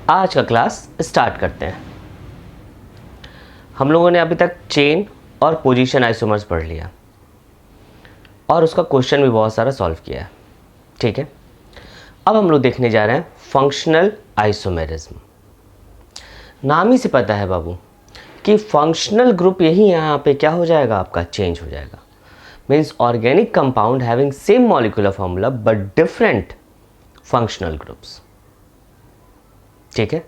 आज का class start करते हैं। हम लोगों ने अभी तक चेन और पोजीशन आइसोमर्स पढ़ लिया और उसका क्वेश्चन भी बहुत सारा सॉल्व किया है। ठीक है, अब हम लोग देखने जा रहे हैं फंक्शनल आइसोमेरिज्म। नाम ही से पता है बाबू कि फंक्शनल ग्रुप यही यहाँ पे क्या हो जाएगा, आपका चेंज हो जाएगा। Means organic compound having same molecular formula but different functional groups. ठीक है,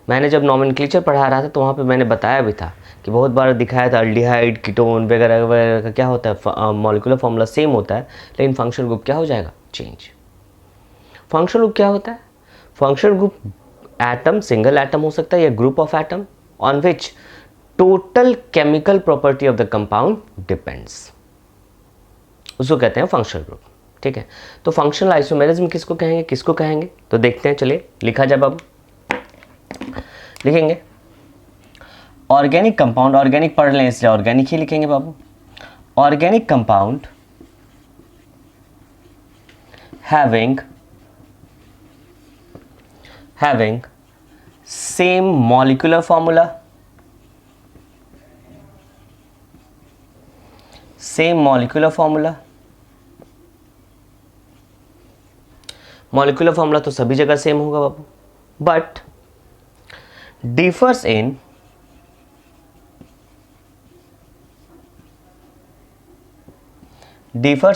मैंने जब नॉमेनक्लेचर पढ़ा रहा था तो वहाँ पे मैंने बताया भी था कि बहुत बार दिखाया था अल्डिहाइड, कीटोन वगैरह वगैरह का क्या होता है, मॉलिक्यूलर फॉर्मूला सेम होता है लेकिन फंक्शनल ग्रुप क्या हो जाएगा, चेंज। फंक्शनल ग्रुप क्या होता है? Functional group atom, single atom हो सकता है या group of atom on which total chemical property of the compound depends, उसको कहते हैं फंक्शनल ग्रुप। ठीक है, तो फंक्शनल आइसोमेरिज्म किसको कहेंगे, किसको कहेंगे, तो देखते हैं। चलिए लिखा जाए बाबू, लिखेंगे ऑर्गेनिक कंपाउंड, ऑर्गेनिक पढ़ लें इसलिए ऑर्गेनिक ही लिखेंगे बाबू। Organic compound having same molecular formula, molecular formula तो सभी जगह सेम होगा बाबू, but differs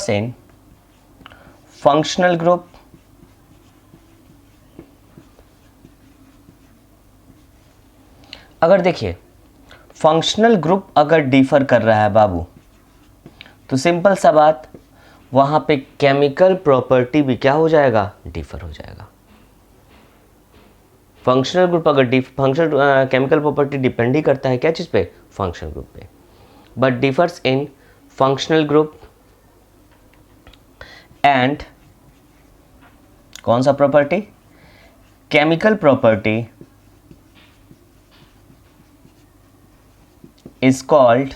in functional group अगर देखिए फंक्शनल ग्रुप अगर डिफर कर रहा है बाबू तो सिंपल सा बात, वहां पे केमिकल प्रॉपर्टी भी क्या हो जाएगा, डिफर हो जाएगा। फंक्शनल ग्रुप अगर फंक्शनल केमिकल प्रॉपर्टी डिपेंड ही करता है क्या चीज़ पे, फंक्शनल ग्रुप पे, but differs in functional group and कौन सा property, chemical property is called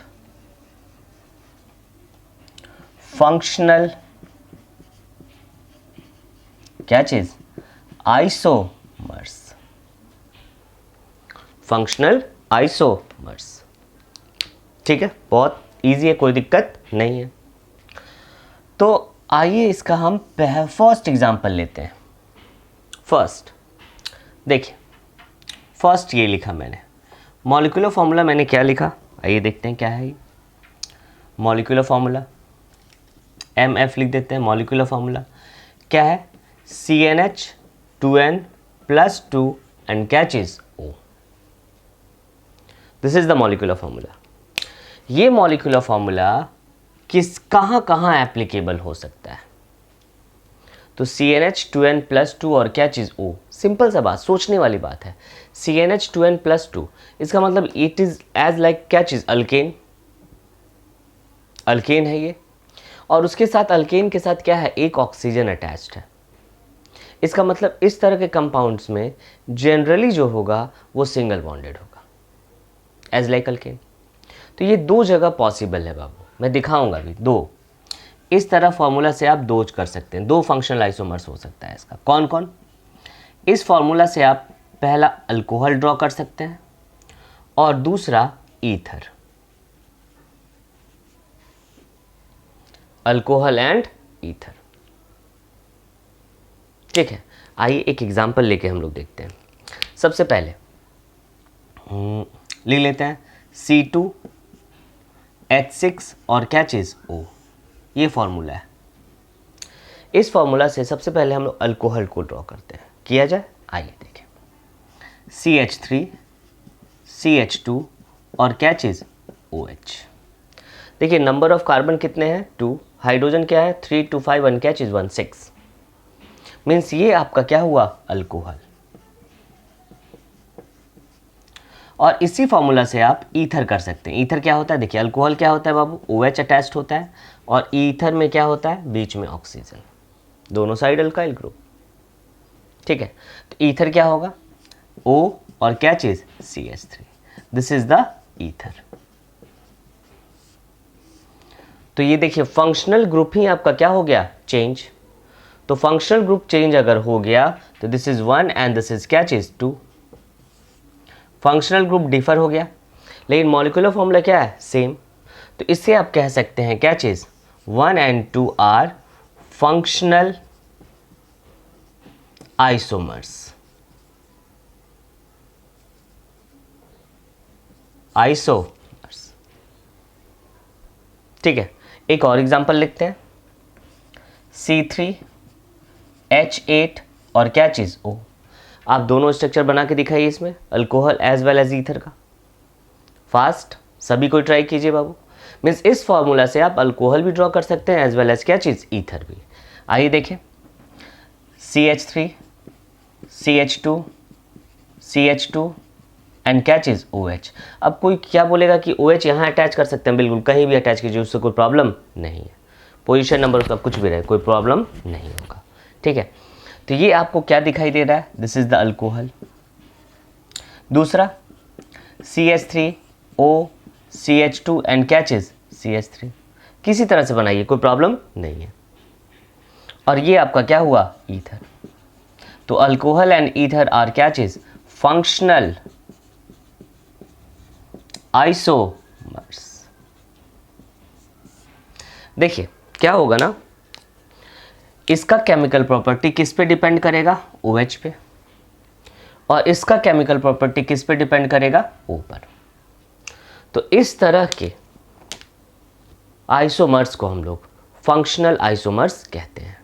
functional क्या चीज, आइसोमर्स, फंक्शनल आइसोमर्स। ठीक है, बहुत इजी है, कोई दिक्कत नहीं है। तो आइए इसका हम फर्स्ट एग्जांपल लेते हैं। फर्स्ट देखिए, फर्स्ट ये लिखा मैंने मॉलिक्यूलर फॉर्मूला, मैंने क्या लिखा, आइए देखते हैं क्या है ये मॉलिक्यूलर फॉर्मूला। MF लिख देते हैं। मॉलिक्यूलर फॉर्मूला क्या है, CnH2n+2 एंड क्या चीज, O। This is the molecular formula. ये मॉलिक्यूलर फॉर्मूला कहाँ एप्लीकेबल हो सकता है, तो CnH2n+2 और क्या चीज, O। सिंपल सा बात, सोचने वाली बात है। CnH2n+2 इसका मतलब इट इज एज लाइक क्या चीज, अल्केन। अल्केन है ये, और उसके साथ अल्केन के साथ क्या है, एक ऑक्सीजन अटैच्ड है। इसका मतलब इस तरह के कंपाउंड्स में जनरली जो होगा वो सिंगल बॉन्डेड होगा, एज लाइक अल्केन। तो ये दो जगह पॉसिबल है बाबू, मैं दिखाऊंगा अभी दो। इस तरह फॉर्मूला से आप दो कर सकते हैं, दो फंक्शनल आइसोमर्स हो सकता है इसका। कौन कौन, इस फॉर्मूला से आप पहला अल्कोहल ड्रॉ कर सकते हैं और दूसरा ईथर, अल्कोहल एंड ईथर। ठीक है, आइए एक एग्जांपल लेके हम लोग देखते हैं। सबसे पहले लिख लेते हैं C2H6 और क्या चीज, O। ये फॉर्मूला है। इस फॉर्मूला से सबसे पहले हम लोग अल्कोहल को ड्रॉ करते हैं, किया जाए। आइए देखें, CH3 CH2 और क्या चीज, OH। देखिए नंबर ऑफ कार्बन कितने हैं, 2, हाइड्रोजन क्या है, 3 2 5 1 क्या चीज, 1 6। मीन्स ये आपका क्या हुआ, अल्कोहल। और इसी फॉर्मूला से आप ईथर कर सकते हैं। ईथर क्या होता है, देखिए अल्कोहल क्या होता है बाबू, OH अटैच्ड होता है, और ईथर में क्या होता है, बीच में ऑक्सीजन, दोनों साइड अल्काइल ग्रुप। ठीक है, तो ईथर क्या होगा, O और क्या चीज, CH3। This is the ether. तो ये देखिए फंक्शनल ग्रुप ही आपका क्या हो गया, चेंज। तो फंक्शनल ग्रुप चेंज अगर हो गया तो this is 1 and this is क्या चीज, 2। फंक्शनल ग्रुप डिफर हो गया, लेकिन मॉलिक्यूलर फॉर्मूला क्या है, सेम। तो इससे आप कह सकते हैं क्या चीज़, 1 and 2 are functional isomers. Isomers, ठीक है। एक और एग्जांपल लिखते हैं, C3H8 और क्या चीज़, O। आप दोनों स्ट्रक्चर बना के दिखाइए इसमें, alcohol as well as ether का। फास्ट, सभी को ट्राई कीजिए बाबू। मीन्स इस फॉर्मूला से आप अल्कोहल भी ड्रॉ कर सकते हैं एज वेल एज क्या चीज़, ईथर भी। आइए देखें, CH3 CH2 CH2 एंड क्या चीज़, OH। अब कोई क्या बोलेगा कि OH यहाँ अटैच कर सकते हैं, बिल्कुल कहीं भी अटैच कीजिए, उससे कोई प्रॉब्लम नहीं है। पोजीशन नंबर उसका कुछ भी रहे, कोई प्रॉब्लम नहीं होगा, ठीक है। तो ये आपको क्या दिखाई दे रहा है, दिस इज द अल्कोहल। दूसरा CH3O CH2 एंड क्या चीज़, CH3। किसी तरह से बनाइए, कोई प्रॉब्लम नहीं है। और ये आपका क्या हुआ, ईथर। तो अल्कोहल एंड ईथर आर क्या चीज़, फंक्शनल आइसोमर्स। देखिए क्या होगा ना, इसका केमिकल प्रॉपर्टी किस पे डिपेंड करेगा, OH पे, और इसका केमिकल प्रॉपर्टी किस पे डिपेंड करेगा, O पर। तो इस तरह के आइसोमर्स को हम लोग फंक्शनल आइसोमर्स कहते हैं,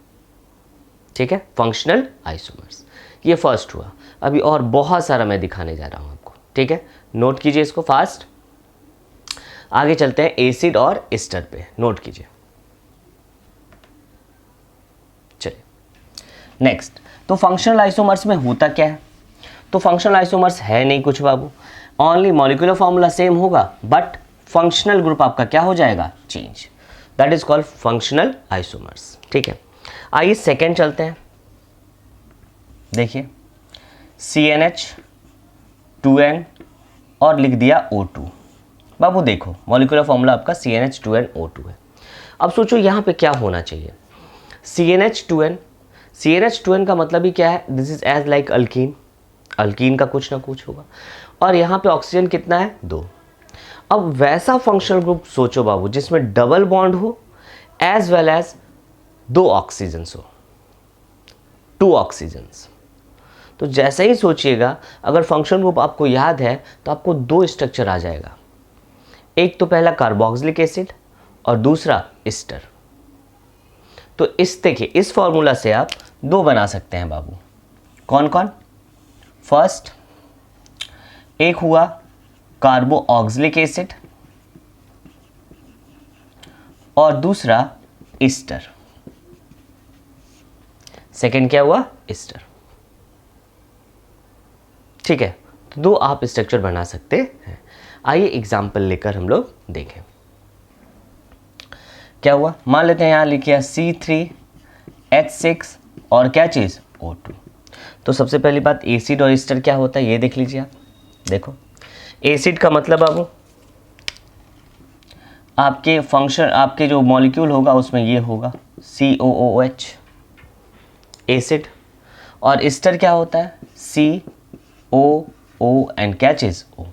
ठीक है, फंक्शनल आइसोमर्स। ये फर्स्ट हुआ। अभी और बहुत सारा मैं दिखाने जा रहा हूं आपको, ठीक है, नोट कीजिए इसको फास्ट। आगे चलते हैं एसिड और एस्टर पे, नोट कीजिए। चलिए नेक्स्ट, तो फंक्शनल आइसोमर्स में होता क्या है, तो फंक्शनल आइसोमर्स है नहीं कुछ बाबू, ओनली मॉलिक्यूलर फॉर्मूला सेम होगा, बट फंक्शनल ग्रुप आपका क्या हो जाएगा, change. That is called functional isomers, ठीक है। आइए सेकेंड चलते हैं, देखिए CnH2n और लिख दिया O2। बाबू देखो मॉलिक्यूलर फॉर्मूला आपका CnH2nO2 है। अब सोचो यहाँ पे क्या होना चाहिए, CnH2n का मतलब ही क्या है, this is as like alkene, alkene का कुछ ना कुछ होगा, और यहाँ पे ऑक्सीजन कितना है, 2। अब वैसा फंक्शनल ग्रुप सोचो बाबू जिसमें डबल बॉन्ड हो एज वेल एज 2 ऑक्सीजन्स हो, 2 ऑक्सीजन्स। तो जैसे ही सोचिएगा, अगर फंक्शनल ग्रुप आपको याद है तो आपको 2 स्ट्रक्चर आ जाएगा, एक तो पहला कार्बोक्सिलिक एसिड और दूसरा एस्टर। तो इस देखिए इस फॉर्मूला से आप 2 बना सकते हैं बाबू, कौन कौन, फर्स्ट एक हुआ कार्बोक्सिलिक एसिड और दूसरा एस्टर, सेकेंड क्या हुआ, एस्टर, ठीक है। तो 2 आप स्ट्रक्चर बना सकते हैं। आइए एग्जाम्पल लेकर हम लोग देखें क्या हुआ। मान लेते हैं यहाँ लिखिए C3H6 और क्या चीज़, O2। तो सबसे पहली बात, एसिड और एस्टर क्या होता है ये देख लीजिए आप। देखो एसिड का मतलब बाबू आपके फंक्शन, आपके जो मॉलिक्यूल होगा उसमें ये होगा COOH, एसिड। और एस्टर क्या होता है, COO एंड क्या चीज़, O।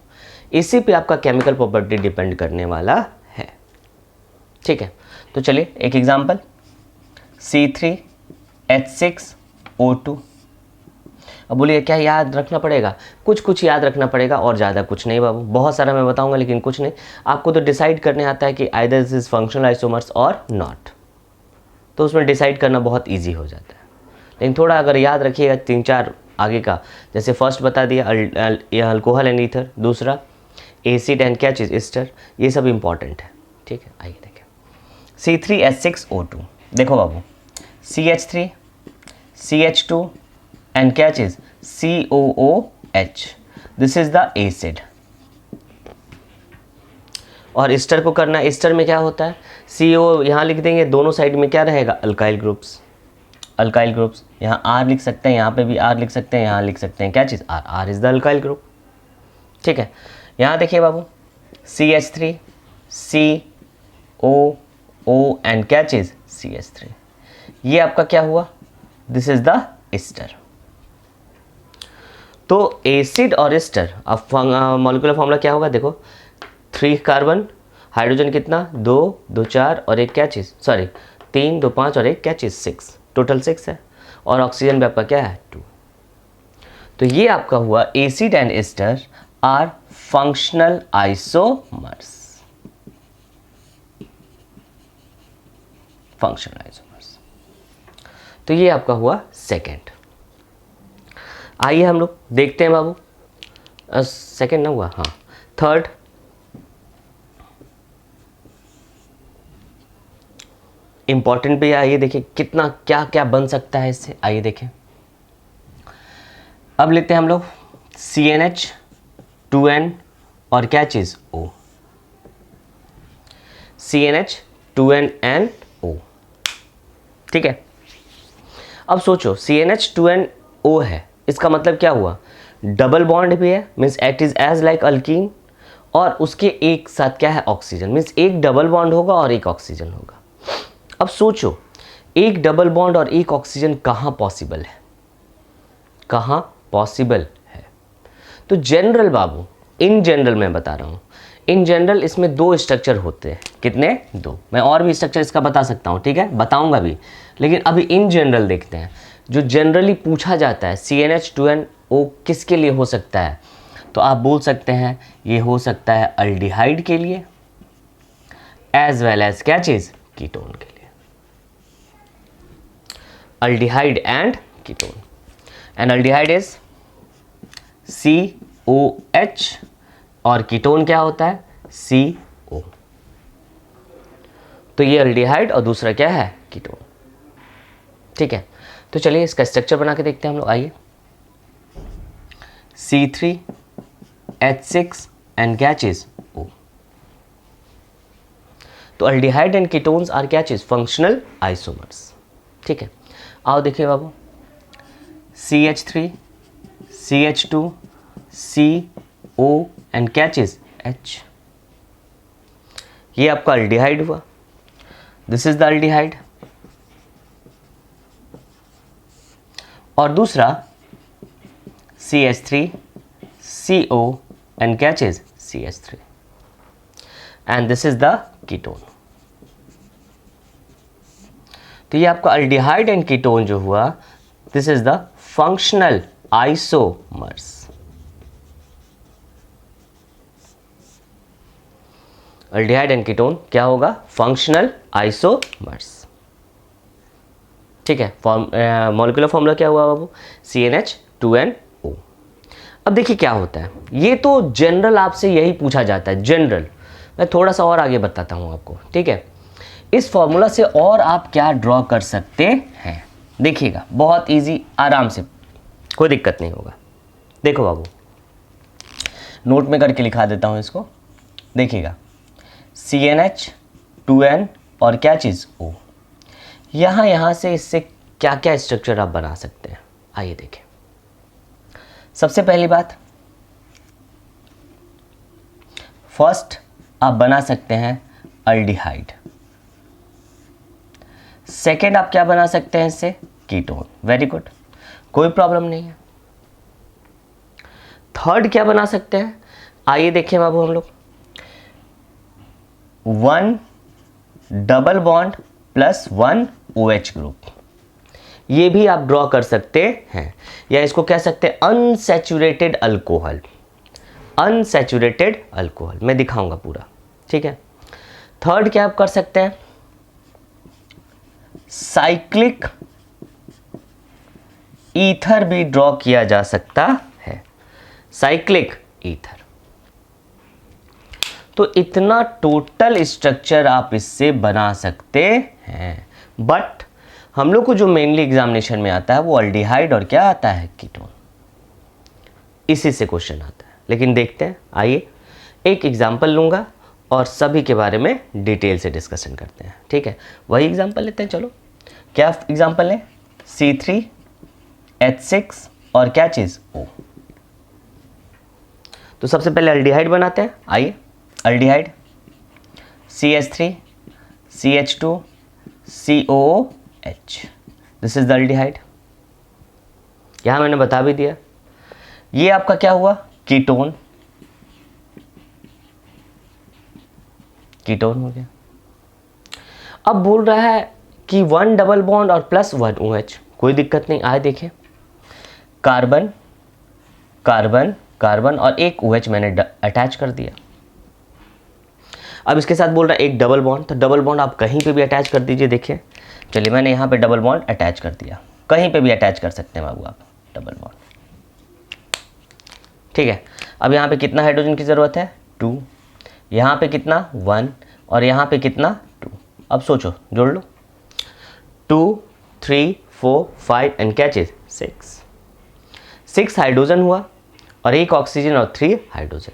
इसी पे आपका केमिकल प्रॉपर्टी डिपेंड करने वाला है, ठीक है। तो चलिए एक एग्जांपल, C3H6O2। अब बोलिए क्या याद रखना पड़ेगा, कुछ कुछ याद रखना पड़ेगा और ज़्यादा कुछ नहीं बाबू, बहुत सारा मैं बताऊंगा लेकिन कुछ नहीं। आपको तो डिसाइड करने आता है कि either this is functional isomers और नॉट, तो उसमें डिसाइड करना बहुत ईजी हो जाता है। लेकिन थोड़ा अगर याद रखिएगा 3-4 आगे का, जैसे फर्स्ट बता दिया अल्कोहल एंड ईथर, दूसरा एसिड एंड क्या चीज़, एस्टर, ये सब इंपॉर्टेंट है, ठीक है। आइए देखें C3H6O2, देखो बाबू CH3 CH2 एंड क्या चीज़, COOH, this is the acid. और एस्टर को करना, एस्टर में क्या होता है, CO यहाँ लिख देंगे, दोनों साइड में क्या रहेगा, अल्काइल ग्रुप्स, अल्काइल ग्रुप्स। यहाँ R लिख सकते हैं, यहाँ पे भी R लिख सकते हैं, यहाँ लिख सकते हैं क्या चीज़, R is the alkyl group, ठीक है। यहाँ देखिए बाबू CH3 COO एंड क्या चीज़, CH3, ये आपका क्या हुआ, दिस इज द एस्टर। तो एसिड और एस्टर, अब मॉलिक्यूलर फॉर्मूला क्या होगा देखो, 3 कार्बन, हाइड्रोजन कितना 2 2 4 और एक क्या चीज़, सॉरी 3 2 5 और एक क्या चीज़ 6, टोटल 6 है, और ऑक्सीजन भी आपका क्या है 2। तो ये आपका हुआ acid and ester are functional isomers, functional isomers. तो ये आपका हुआ सेकेंड। आइए हम लोग देखते हैं बाबू, सेकेंड ना हुआ, हाँ थर्ड। इंपॉर्टेंट भी है, आइए देखिए कितना क्या क्या बन सकता है इससे, आइए देखें। अब लेते हैं हम लोग CnH2n और क्या चीज़ O, CnH2n ठीक है। अब सोचो CnH2nO है, इसका मतलब क्या हुआ, डबल बॉन्ड भी है, means it is as like alkene, और उसके एक साथ क्या है ऑक्सीजन, मीन्स एक डबल बॉन्ड होगा और एक ऑक्सीजन होगा। अब सोचो एक डबल बॉन्ड और एक ऑक्सीजन कहाँ पॉसिबल है, कहाँ पॉसिबल है। तो जनरल बाबू, इन जनरल मैं बता रहा हूँ, इन जनरल इसमें 2 स्ट्रक्चर होते हैं, कितने 2, मैं और भी स्ट्रक्चर इसका बता सकता हूँ, ठीक है बताऊँगा भी, लेकिन अभी इन जनरल देखते हैं। जो जनरली पूछा जाता है CnH2nO किसके लिए हो सकता है, तो आप बोल सकते हैं ये हो सकता है अल्डिहाइड के लिए एज वेल एज क्या चीज़ कीटोन के लिए, aldehyde and ketone. And aldehyde is COH और कीटोन क्या होता है CO। तो ये अल्डिहाइड और दूसरा क्या है कीटोन, ठीक है। तो चलिए इसका स्ट्रक्चर बना के देखते हैं हम लोग, आइए। C3H6 एंड क्या चीज O। तो अल्डिहाइड एंड कीटोन्स आर क्या चीज, फंक्शनल आइसोमर्स, ठीक है। आओ देखिए बाबू, CH3 CH2 CO एंड क्या चीज H, ये आपका अल्डिहाइड हुआ, दिस इज द अल्डिहाइड। और दूसरा CH3 CO एंड क्या चीज CH3 and this is the ketone. तो ये आपका अल्डिहाइड एंड कीटोन जो हुआ, this is the functional isomers. Aldehyde and ketone क्या होगा, फंक्शनल आइसोमर्स, ठीक है। मॉलिक्यूलर फॉर्मूला क्या हुआ बाबू, CnH2nO। अब देखिए क्या होता है, ये तो जनरल आपसे यही पूछा जाता है, जनरल। मैं थोड़ा सा और आगे बताता हूँ आपको, ठीक है। इस फॉर्मूला से और आप क्या ड्रॉ कर सकते हैं, देखिएगा बहुत इजी, आराम से, कोई दिक्कत नहीं होगा। देखो बाबू, नोट में करके लिखा देता हूँ इसको, देखिएगा CnH2n और क्या चीज़ O, यहाँ से इससे क्या क्या स्ट्रक्चर आप बना सकते हैं, आइए देखें। सबसे पहली बात, फर्स्ट आप बना सकते हैं अल्डिहाइड, सेकेंड आप क्या बना सकते हैं इससे, कीटोन, वेरी गुड, कोई प्रॉब्लम नहीं है। थर्ड क्या बना सकते हैं, आइए देखें बाबू हम लोग, 1 double bond plus 1 OH group, ये भी आप ड्रॉ कर सकते हैं, या इसको कह सकते हैं अनसैचुरेटेड अल्कोहल, अनसैचुरेटेड अल्कोहल, मैं दिखाऊंगा पूरा, ठीक है। थर्ड क्या आप कर सकते हैं, साइक्लिक ईथर भी ड्रॉ किया जा सकता है, साइक्लिक ईथर। तो इतना टोटल स्ट्रक्चर आप इससे बना सकते हैं, बट हम लोग को जो मेनली एग्जामिनेशन में आता है वो अल्डिहाइड और क्या आता है, कीटोन, इसी से क्वेश्चन आता है। लेकिन देखते हैं, आइए एक एग्जाम्पल लूँगा और सभी के बारे में डिटेल से डिस्कशन करते हैं, ठीक है। वही एग्जाम्पल लेते हैं, चलो क्या एग्जाम्पल है, C3H6 और क्या चीज़ O। तो सबसे पहले अल्डिहाइड बनाते हैं, आइए। Aldehyde CH3 CH2 COOH, this is the aldehyde. यहाँ मैंने बता भी दिया, ये आपका क्या हुआ, कीटोन, कीटोन हो गया। अब बोल रहा है कि 1 डबल बॉन्ड और प्लस 1 OH, कोई दिक्कत नहीं। आए देखें, कार्बन कार्बन कार्बन और एक OH मैंने अटैच कर दिया। अब इसके साथ बोल रहा है एक डबल बॉन्ड, तो डबल बॉन्ड आप कहीं पे भी अटैच कर दीजिए। देखिए, चलिए मैंने यहाँ पे डबल बॉन्ड अटैच कर दिया, कहीं पे भी अटैच कर सकते हैं बाबू आप डबल बॉन्ड, ठीक है। अब यहाँ पे कितना हाइड्रोजन की ज़रूरत है, 2, यहाँ पे कितना 1 और यहाँ पे कितना 2। अब सोचो, जोड़ लो, 2 3 4 5 एंड क्या चीज़ 6 हाइड्रोजन हुआ और एक ऑक्सीजन और 3 हाइड्रोजन।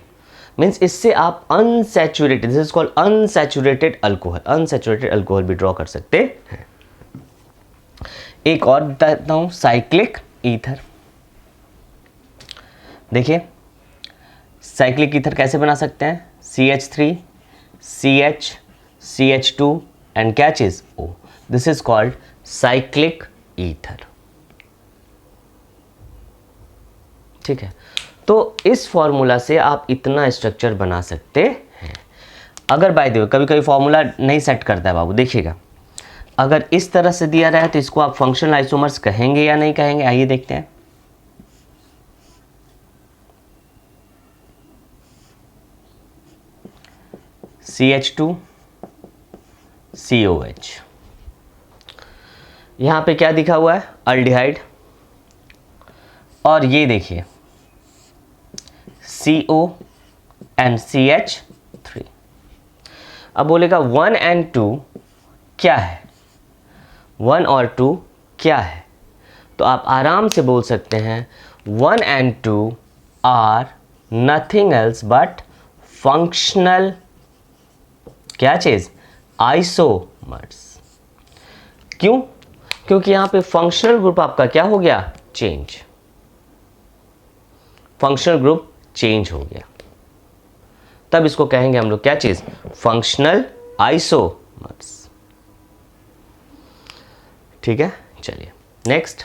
मीन्स इससे आप unsaturated, this is called unsaturated alcohol, unsaturated alcohol भी ड्रॉ कर सकते हैं। एक और बताता हूं, साइक्लिक ईथर। देखिए साइक्लिक ईथर कैसे बना सकते हैं, CH3 CH CH2 एंड क्या चीज O, this is called cyclic ether, ठीक है। तो इस फॉर्मूला से आप इतना स्ट्रक्चर बना सकते हैं। अगर बाय द वे कभी कभी फॉर्मूला नहीं सेट करता है बाबू, देखिएगा अगर इस तरह से दिया रहा है तो इसको आप फंक्शनल आइसोमर्स कहेंगे या नहीं कहेंगे, आइए देखते हैं। CH2 COH, यहां पे क्या लिखा हुआ है, अल्डिहाइड, और ये देखिए CO एंड CH3। अब बोलेगा 1 एंड 2 क्या है, 1 और 2 क्या है, तो आप आराम से बोल सकते हैं 1 and 2 are nothing else but functional क्या चीज, आइसोमर्स। क्यों, क्योंकि यहां पे फंक्शनल ग्रुप आपका क्या हो गया, चेंज, फंक्शनल ग्रुप चेंज हो गया, तब इसको कहेंगे हम लोग क्या चीज, फंक्शनल आइसोमर्स, ठीक है। चलिए नेक्स्ट,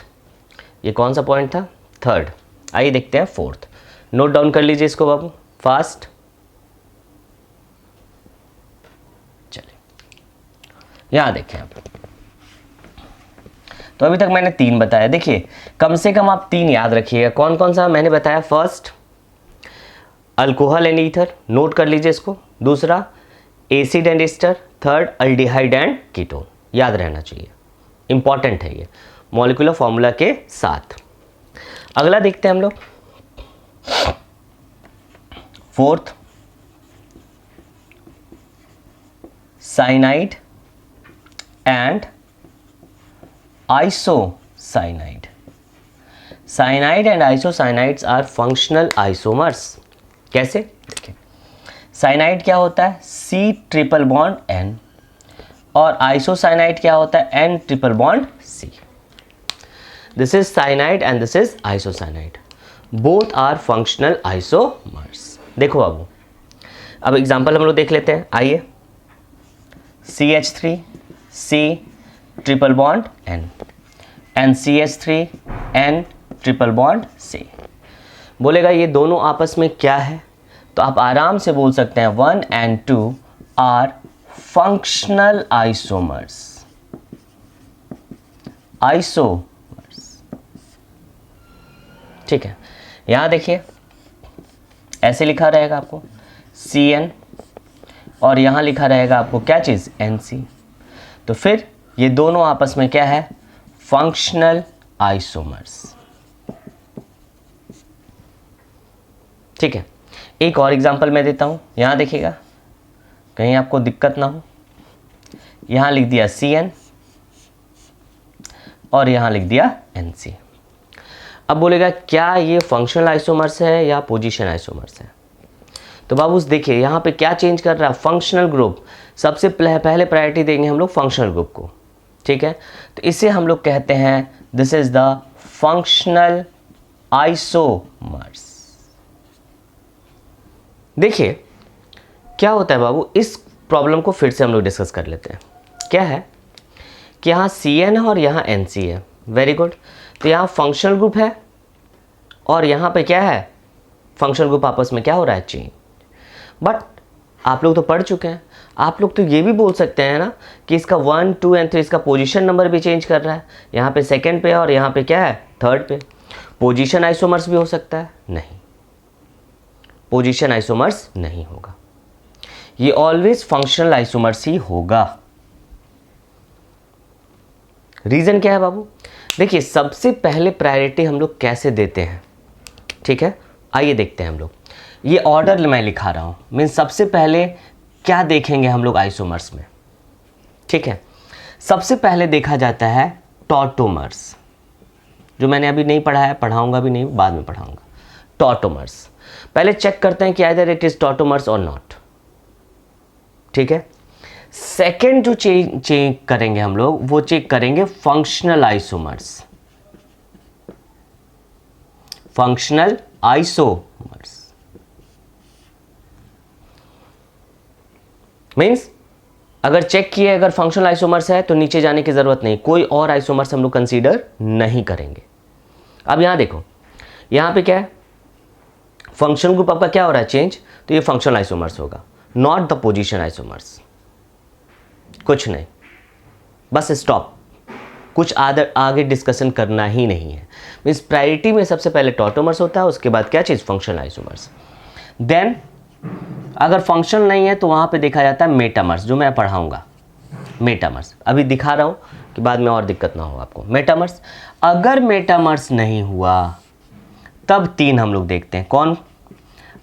ये कौन सा पॉइंट था, 3rd। आइए देखते हैं 4th, नोट डाउन कर लीजिए इसको बाबू फास्ट। चलिए यहां देखें आप, तो अभी तक मैंने 3 बताया, देखिए कम से कम आप 3 याद रखिएगा। कौन कौन सा मैंने बताया, first alcohol and ether, note कर लीजिए इसको। दूसरा acid and ester, third aldehyde and ketone, याद रहना चाहिए, इंपॉर्टेंट है ये मॉलिक्यूलर फॉर्मूला के साथ। अगला देखते हैं हम लोग, 4th cyanide and isocyanide. Cyanide and isocyanides are functional isomers. कैसे, देखिए साइनाइड क्या होता है, C ट्रिपल बॉन्ड N, और आइसोसाइनाइड क्या होता है, N triple bond C। This is cyanide and this is isocyanide, both are functional isomers. देखो बाबू, अब एग्जांपल हम लोग देख लेते हैं, आइए। CH3 C triple bond N and CH3 N triple bond C। बोलेगा ये दोनों आपस में क्या है, तो आप आराम से बोल सकते हैं 1 and 2 are functional isomers, isomers, ठीक है। यहां देखिए ऐसे लिखा रहेगा आपको CN, और यहां लिखा रहेगा आपको क्या चीज, NC। तो फिर ये दोनों आपस में क्या है, फंक्शनल आइसोमर्स, ठीक है। एक और एग्जांपल मैं देता हूं, यहां देखिएगा कहीं आपको दिक्कत ना हो, यहां लिख दिया CN और यहां लिख दिया NC। अब बोलेगा क्या ये फंक्शनल आइसोमर्स है या पोजीशन आइसोमर्स है, तो बाबू देखिए यहां पे क्या चेंज कर रहा है, फंक्शनल ग्रुप। सबसे पहले प्रायोरिटी देंगे हम लोग फंक्शनल ग्रुप को, ठीक है। तो इसे हम लोग कहते हैं this is the functional isomers. देखिए क्या होता है बाबू, इस प्रॉब्लम को फिर से हम लोग डिस्कस कर लेते हैं। क्या है कि यहाँ CN है और यहाँ NC है, वेरी गुड। तो यहाँ फंक्शनल ग्रुप है और यहाँ पे क्या है, फंक्शनल ग्रुप आपस में क्या हो रहा है, चेंज। बट आप लोग तो पढ़ चुके हैं, आप लोग तो ये भी बोल सकते हैं ना कि इसका 1, 2 एंड 3 इसका पोजीशन नंबर भी चेंज कर रहा है, यहाँ पे सेकंड पे और यहाँ पे क्या है, थर्ड पे। पोजीशन आइसोमर्स भी हो सकता है, नहीं, पोजीशन आइसोमर्स नहीं होगा, ये ऑलवेज फंक्शनल आइसोमर्स ही होगा। रीजन क्या है बाबू, देखिए सबसे पहले प्रायोरिटी हम लोग कैसे देते हैं, ठीक है, आइए देखते हैं हम लोग। ये ऑर्डर मैं लिखा रहा हूं, मीन्स सबसे पहले क्या देखेंगे हम लोग आइसोमर्स में, ठीक है। सबसे पहले देखा जाता है टॉटोमर्स, जो मैंने अभी नहीं पढ़ा है, पढ़ाऊंगा भी नहीं, बाद में पढ़ाऊंगा। टॉटोमर्स पहले चेक करते हैं कि आइदर इट इज टॉटोमर्स और नॉट, ठीक है। सेकेंड जो चेक करेंगे हम लोग, वो चेक करेंगे functional isomers, functional isomers means अगर चेक किए, अगर फंक्शनल आइसोमर्स है तो नीचे जाने की जरूरत नहीं, कोई और आइसोमर्स हम लोग कंसीडर नहीं करेंगे। अब यहां देखो, यहां पे क्या है, फंक्शनल ग्रुप आपका क्या हो रहा है, चेंज, तो ये फंक्शनल आइसोमर्स होगा, नॉट द पोजीशन आइसोमर्स। कुछ नहीं, बस स्टॉप, कुछ आगे डिस्कशन करना ही नहीं है। मीन्स प्रायोरिटी में सबसे पहले टॉटोमर्स होता है, उसके बाद क्या चीज़, फंक्शनल आइसोमर्स। देन अगर फंक्शनल नहीं है तो वहाँ पे देखा जाता है मेटामर्स, जो मैं पढ़ाऊँगा। मेटामर्स अभी दिखा रहा हूँ कि बाद में और दिक्कत ना हो आपको। मेटामर्स, अगर मेटामर्स नहीं हुआ तब 3 हम लोग देखते हैं, कौन,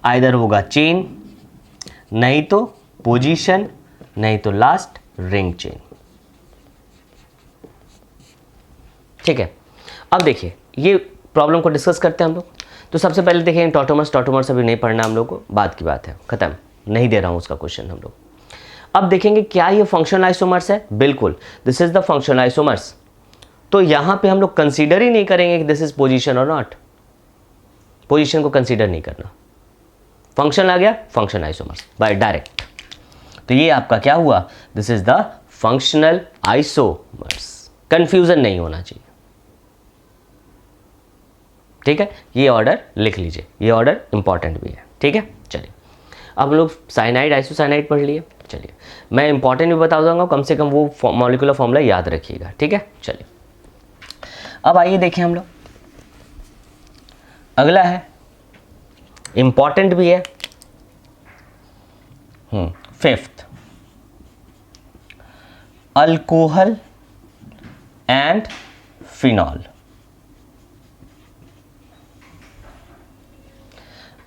आइदर होगा चेन, नहीं तो पोजीशन, नहीं तो लास्ट रिंग चेन, ठीक है। अब देखिए ये प्रॉब्लम को डिस्कस करते हैं हम लोग। तो सबसे पहले देखें टॉटोमर्स, टॉटोमर्स अभी नहीं पढ़ना हम लोग को, बाद की बात है, खत्म, नहीं दे रहा हूं उसका क्वेश्चन हम लोग। अब देखेंगे क्या ये फंक्शनल आइसोमर्स है, बिल्कुल this is the functional isomers. तो यहां पे हम लोग कंसीडर ही नहीं करेंगे कि दिस इज पोजीशन और नॉट, पोजीशन को कंसीडर नहीं करना, फंक्शन आ गया, फंक्शन आइसोमर्स बाय डायरेक्ट। तो ये आपका क्या हुआ, this is the functional isomers, confusion नहीं होना चाहिए, ठीक है। ये ऑर्डर लिख लीजिए, ये ऑर्डर इंपॉर्टेंट भी है, ठीक है। चलिए अब हम लोग साइनाइड आइसोसाइनाइड पढ़ लिए, चलिए मैं इंपॉर्टेंट भी बता दूंगा, कम से कम वो मॉलिक्यूलर फॉर्मूला याद रखिएगा, ठीक है। चलिए अब आइए देखें हम लोग, अगला है, इंपॉर्टेंट भी है, fifth, alcohol and phenol.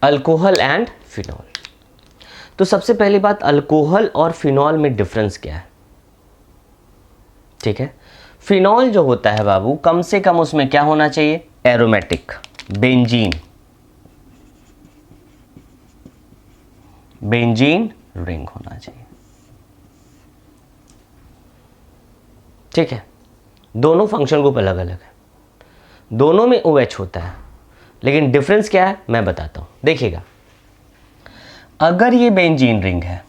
Alcohol and phenol, तो सबसे पहली बात, अल्कोहल और फिनॉल में डिफरेंस क्या है, ठीक है। फिनॉल जो होता है बाबू, कम से कम उसमें क्या होना चाहिए, एरोमेटिक, बेंजीन, बेंजीन रिंग होना चाहिए, ठीक है। दोनों फंक्शन ग्रुप अलग अलग है, दोनों में OH होता है, लेकिन डिफरेंस क्या है मैं बताता हूं, देखिएगा। अगर ये बेंजीन रिंग है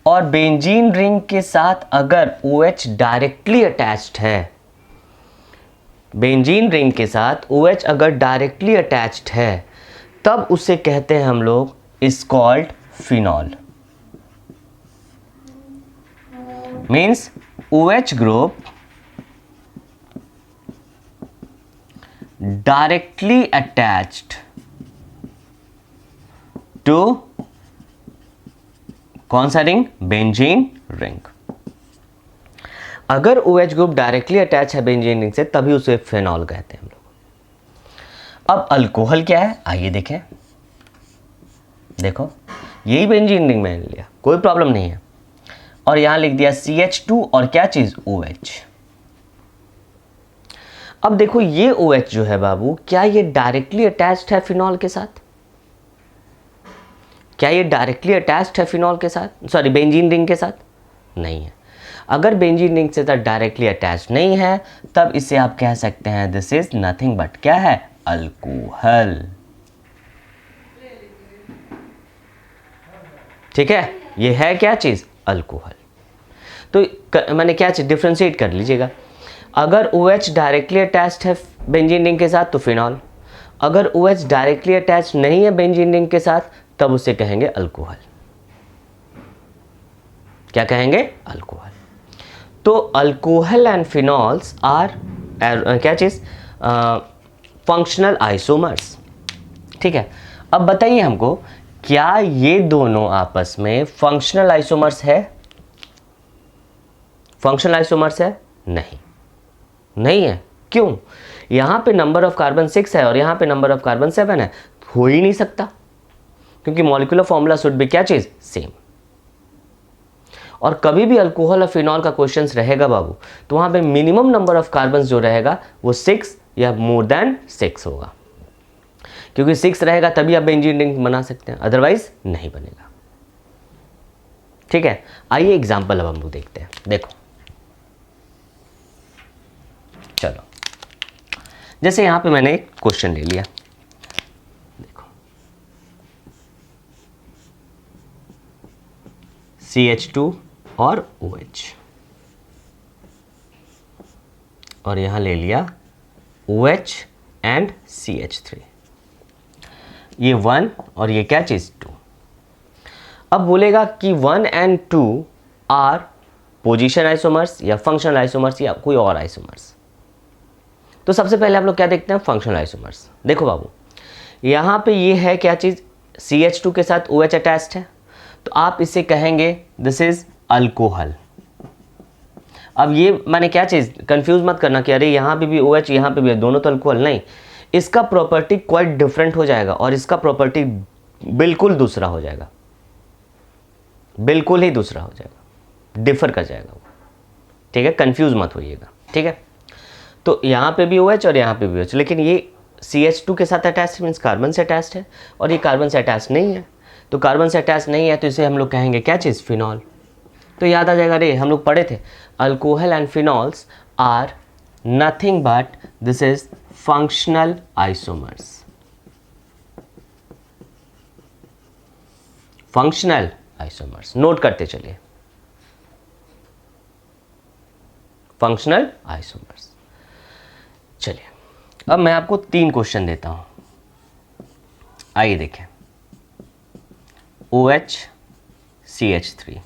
और बेंजीन रिंग के साथ अगर OH डायरेक्टली अटैच्ड है, बेंजीन रिंग के साथ OH अगर डायरेक्टली अटैच्ड है, तब उसे कहते हैं हम लोग is called phenol. Means OH group directly attached to कौन सा रिंग, बेंजीन रिंग। अगर OH ग्रुप डायरेक्टली अटैच है बेंजीन रिंग से, तभी उसे फिनॉल कहते हैं हम लोग। अब अल्कोहल क्या है, आइए देखें, देखो यही बेंजीन रिंग मैंने लिया, कोई प्रॉब्लम नहीं है, और यहां लिख दिया CH2 और क्या चीज, OH। अब देखो ये OH जो है बाबू, क्या ये डायरेक्टली अटैच्ड है फिनॉल के साथ, क्या ये डायरेक्टली अटैच्ड है फिनॉल के साथ, सॉरी बेंजीन रिंग के साथ, नहीं है। अगर बेंजीन रिंग से डायरेक्टली अटैच्ड नहीं है, तब इसे आप कह सकते हैं दिस इज नथिंग बट क्या है, अल्कोहल, ठीक है। ये है क्या चीज, अल्कोहल। तो मैंने क्या चीज डिफ्रेंशिएट कर लीजिएगा। अगर OH डायरेक्टली अटैच्ड है बेंजीन रिंग के साथ तो फिनॉल, अगर OH डायरेक्टली अटैच नहीं है बेंजीन रिंग के साथ तब उसे कहेंगे अल्कोहल। क्या कहेंगे? अल्कोहल। तो अल्कोहल एंड फिनॉल्स आर क्या चीज? Functional isomers. ठीक है, अब बताइए हमको, क्या ये दोनों आपस में फंक्शनल आइसोमर्स है? फंक्शनल आइसोमर्स है? नहीं, नहीं है। क्यों? यहां पे नंबर ऑफ कार्बन 6 है और यहां पे नंबर ऑफ कार्बन 7 है, हो ही नहीं सकता, क्योंकि मॉलिक्यूलर फॉर्मूला शुड बी क्या चीज? सेम। और कभी भी अल्कोहल और फिनॉल का क्वेश्चंस रहेगा बाबू, तो वहां पे मिनिमम नंबर ऑफ कार्बन जो रहेगा वो 6 या मोर देन 6 होगा, क्योंकि 6 रहेगा तभी आप बेंजीन रिंग बना सकते हैं, अदरवाइज नहीं बनेगा। ठीक है, आइए एग्जाम्पल अब हम लोग देखते हैं। देखो, चलो, जैसे यहां पे मैंने एक क्वेश्चन ले लिया, देखो CH2 और OH, और यहां ले लिया OH एंड CH3, ये 1 और ये क्या चीज? 2। अब बोलेगा कि 1 एंड 2 आर पोजीशन आइसोमर्स या फंक्शनल आइसोमर्स या कोई और आइसोमर्स। तो सबसे पहले हम लोग क्या देखते हैं? Functional isomers. देखो बाबू, यहां पे ये है क्या चीज? CH2 के साथ OH अटैच्ड है, तो आप इसे कहेंगे दिस इज अल्कोहल। अब ये मैंने क्या चीज, कंफ्यूज मत करना कि अरे यहां पे भी OH यहां पे भी, दोनों तो अल्कोहल, नहीं। इसका प्रॉपर्टी क्वाइट डिफरेंट हो जाएगा और इसका प्रॉपर्टी बिल्कुल दूसरा हो जाएगा, बिल्कुल ही दूसरा हो जाएगा, डिफर कर जाएगा वो। ठीक है, कंफ्यूज मत होइएगा। ठीक है, तो यहाँ पे भी OH और यहाँ पे भी OH, लेकिन ये CH2 के साथ अटैच मीन्स कार्बन से अटैच्ड है और ये कार्बन से अटैच नहीं है, तो कार्बन से अटैच नहीं है तो इसे हम लोग कहेंगे क्या चीज़? फिनॉल। तो याद आ जाएगा, रे हम लोग पढ़े थे alcohol and phenols are nothing but this is functional isomers. Functional isomers note करते चलिए, फंक्शनल आइसोमर्स। चलिए, अब मैं आपको 3 क्वेश्चन देता हूं, आइए देखें। OH CH3,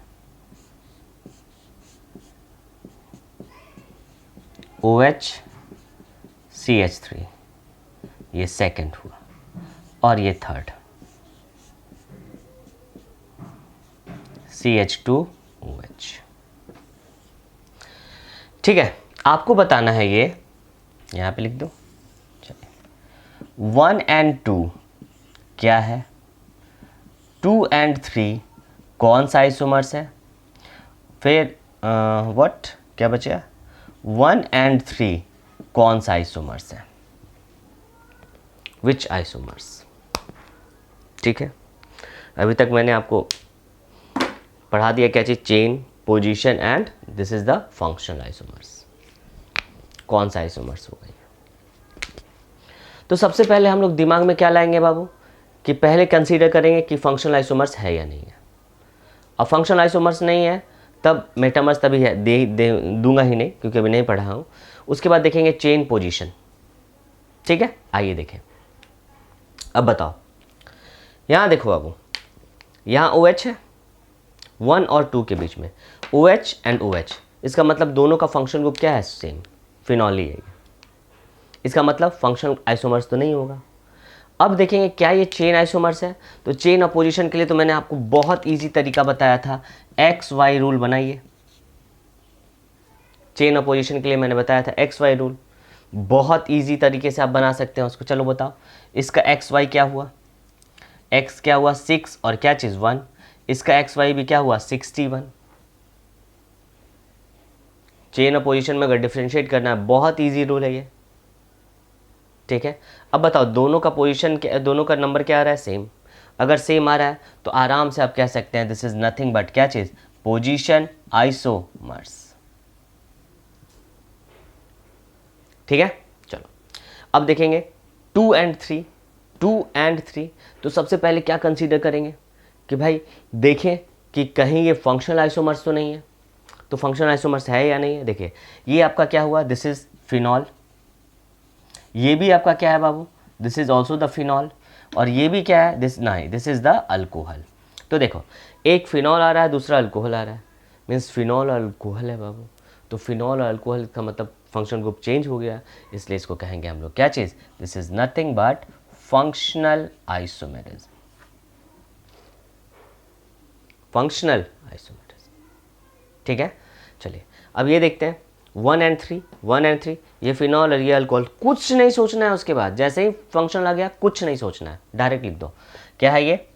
OH CH3, ये सेकंड हुआ, और ये थर्ड CH2OH। ठीक है, आपको बताना है, ये यहां पे लिख दो। चलिए, 1 एंड 2 क्या है? 2 एंड 3 कौन सा आइसोमर्स है? फिर व्हाट क्या बचा? 1 एंड 3 कौन सा आइसोमर्स है? विच आइसोमर्स? ठीक है, अभी तक मैंने आपको पढ़ा दिया क्या चीज? Chain, position and this is the functional isomers. कौन सा आइसोमर्स होगा ये? तो सबसे पहले हम लोग दिमाग में क्या लाएंगे बाबू, कि पहले कंसीडर करेंगे कि फंक्शनल आइसोमर्स है या नहीं है। अब फंक्शनल आइसोमर्स नहीं है तब मेटामर्स तभी है, दूंगा ही नहीं क्योंकि अभी नहीं पढ़ा हूं। उसके बाद देखेंगे चेन, पोजीशन। ठीक है, आइए देखें। अब बताओ, यहां देखो बाबू, यहां OH है 1 और 2 के बीच में, OH एंड OH, इसका मतलब दोनों का फंक्शन ग्रुप क्या है? सेम, फिनॉल ही है। इसका मतलब फंक्शनल आइसोमर्स तो नहीं होगा। अब देखेंगे क्या ये चेन आइसोमर्स है, तो चेन और पोजीशन के लिए तो मैंने आपको बहुत इजी तरीका बताया था, XY रूल बनाइए। चेन और पोजीशन के लिए मैंने बताया था XY रूल, बहुत इजी तरीके से आप बना सकते हैं उसको। चलो बताओ, इसका XY क्या हुआ? X क्या हुआ? 6 और क्या चीज़? 1। इसका XY भी क्या हुआ? 61। चेन और पोजीशन में अगर डिफ्रेंशिएट करना है, बहुत इजी रूल है ये। ठीक है, अब बताओ, दोनों का पोजीशन, दोनों का नंबर क्या आ रहा है? सेम। अगर सेम आ रहा है तो आराम से आप कह सकते हैं दिस इज नथिंग बट क्या चीज? Position isomers. ठीक है, चलो अब देखेंगे 2 एंड 3। 2 एंड 3, तो सबसे पहले क्या कंसीडर करेंगे कि भाई देखें कि कहीं ये फंक्शनल आइसोमर्स तो नहीं है। तो फंक्शनल आइसोमर्स है या नहीं है? देखिए ये आपका क्या हुआ, दिस इज फिनॉल, ये भी आपका क्या है बाबू, this is also the phenol, और ये भी क्या है, दिस नहीं, दिस इज द अल्कोहल। तो देखो एक फिनॉल आ रहा है, दूसरा अल्कोहल आ रहा है, मीन्स फिनॉल और अल्कोहल है बाबू। तो फिनॉल और अल्कोहल का मतलब फंक्शनल ग्रुप चेंज हो गया, इसलिए इसको कहेंगे हम लोग क्या चीज़, this is nothing but functional isomerism, functional isomerism. ठीक है, चलिए अब ये देखते हैं 1 and 3, 1 and 3, ये फिनॉल और ये अल्कोहल, कुछ नहीं सोचना है उसके बाद, जैसे ही फंक्शनल आ गया कुछ नहीं सोचना है, डायरेक्ट लिख दो क्या है ये,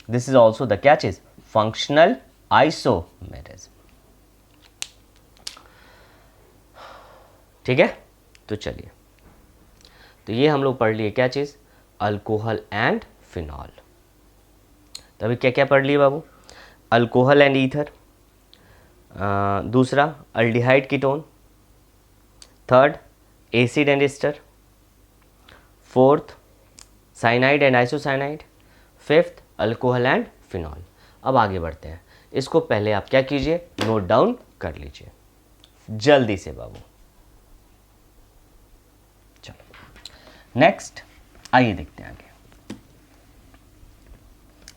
दिस इज ऑल्सो द क्या चीज, फंक्शनल आइसोमेरिज्म। ठीक है, तो चलिए, तो ये हम लोग पढ़ लिए क्या चीज़, अल्कोहल एंड फिनॉल। तो अभी क्या क्या पढ़ लिए बाबू, अल्कोहल एंड ईथर, दूसरा aldehyde ketone, third acid and ester, fourth cyanide and isocyanide, fifth alcohol and phenol. अब आगे बढ़ते हैं, इसको पहले आप क्या कीजिए, नोट डाउन कर लीजिए जल्दी से बाबू। चलो नेक्स्ट, आइए देखते हैं आगे,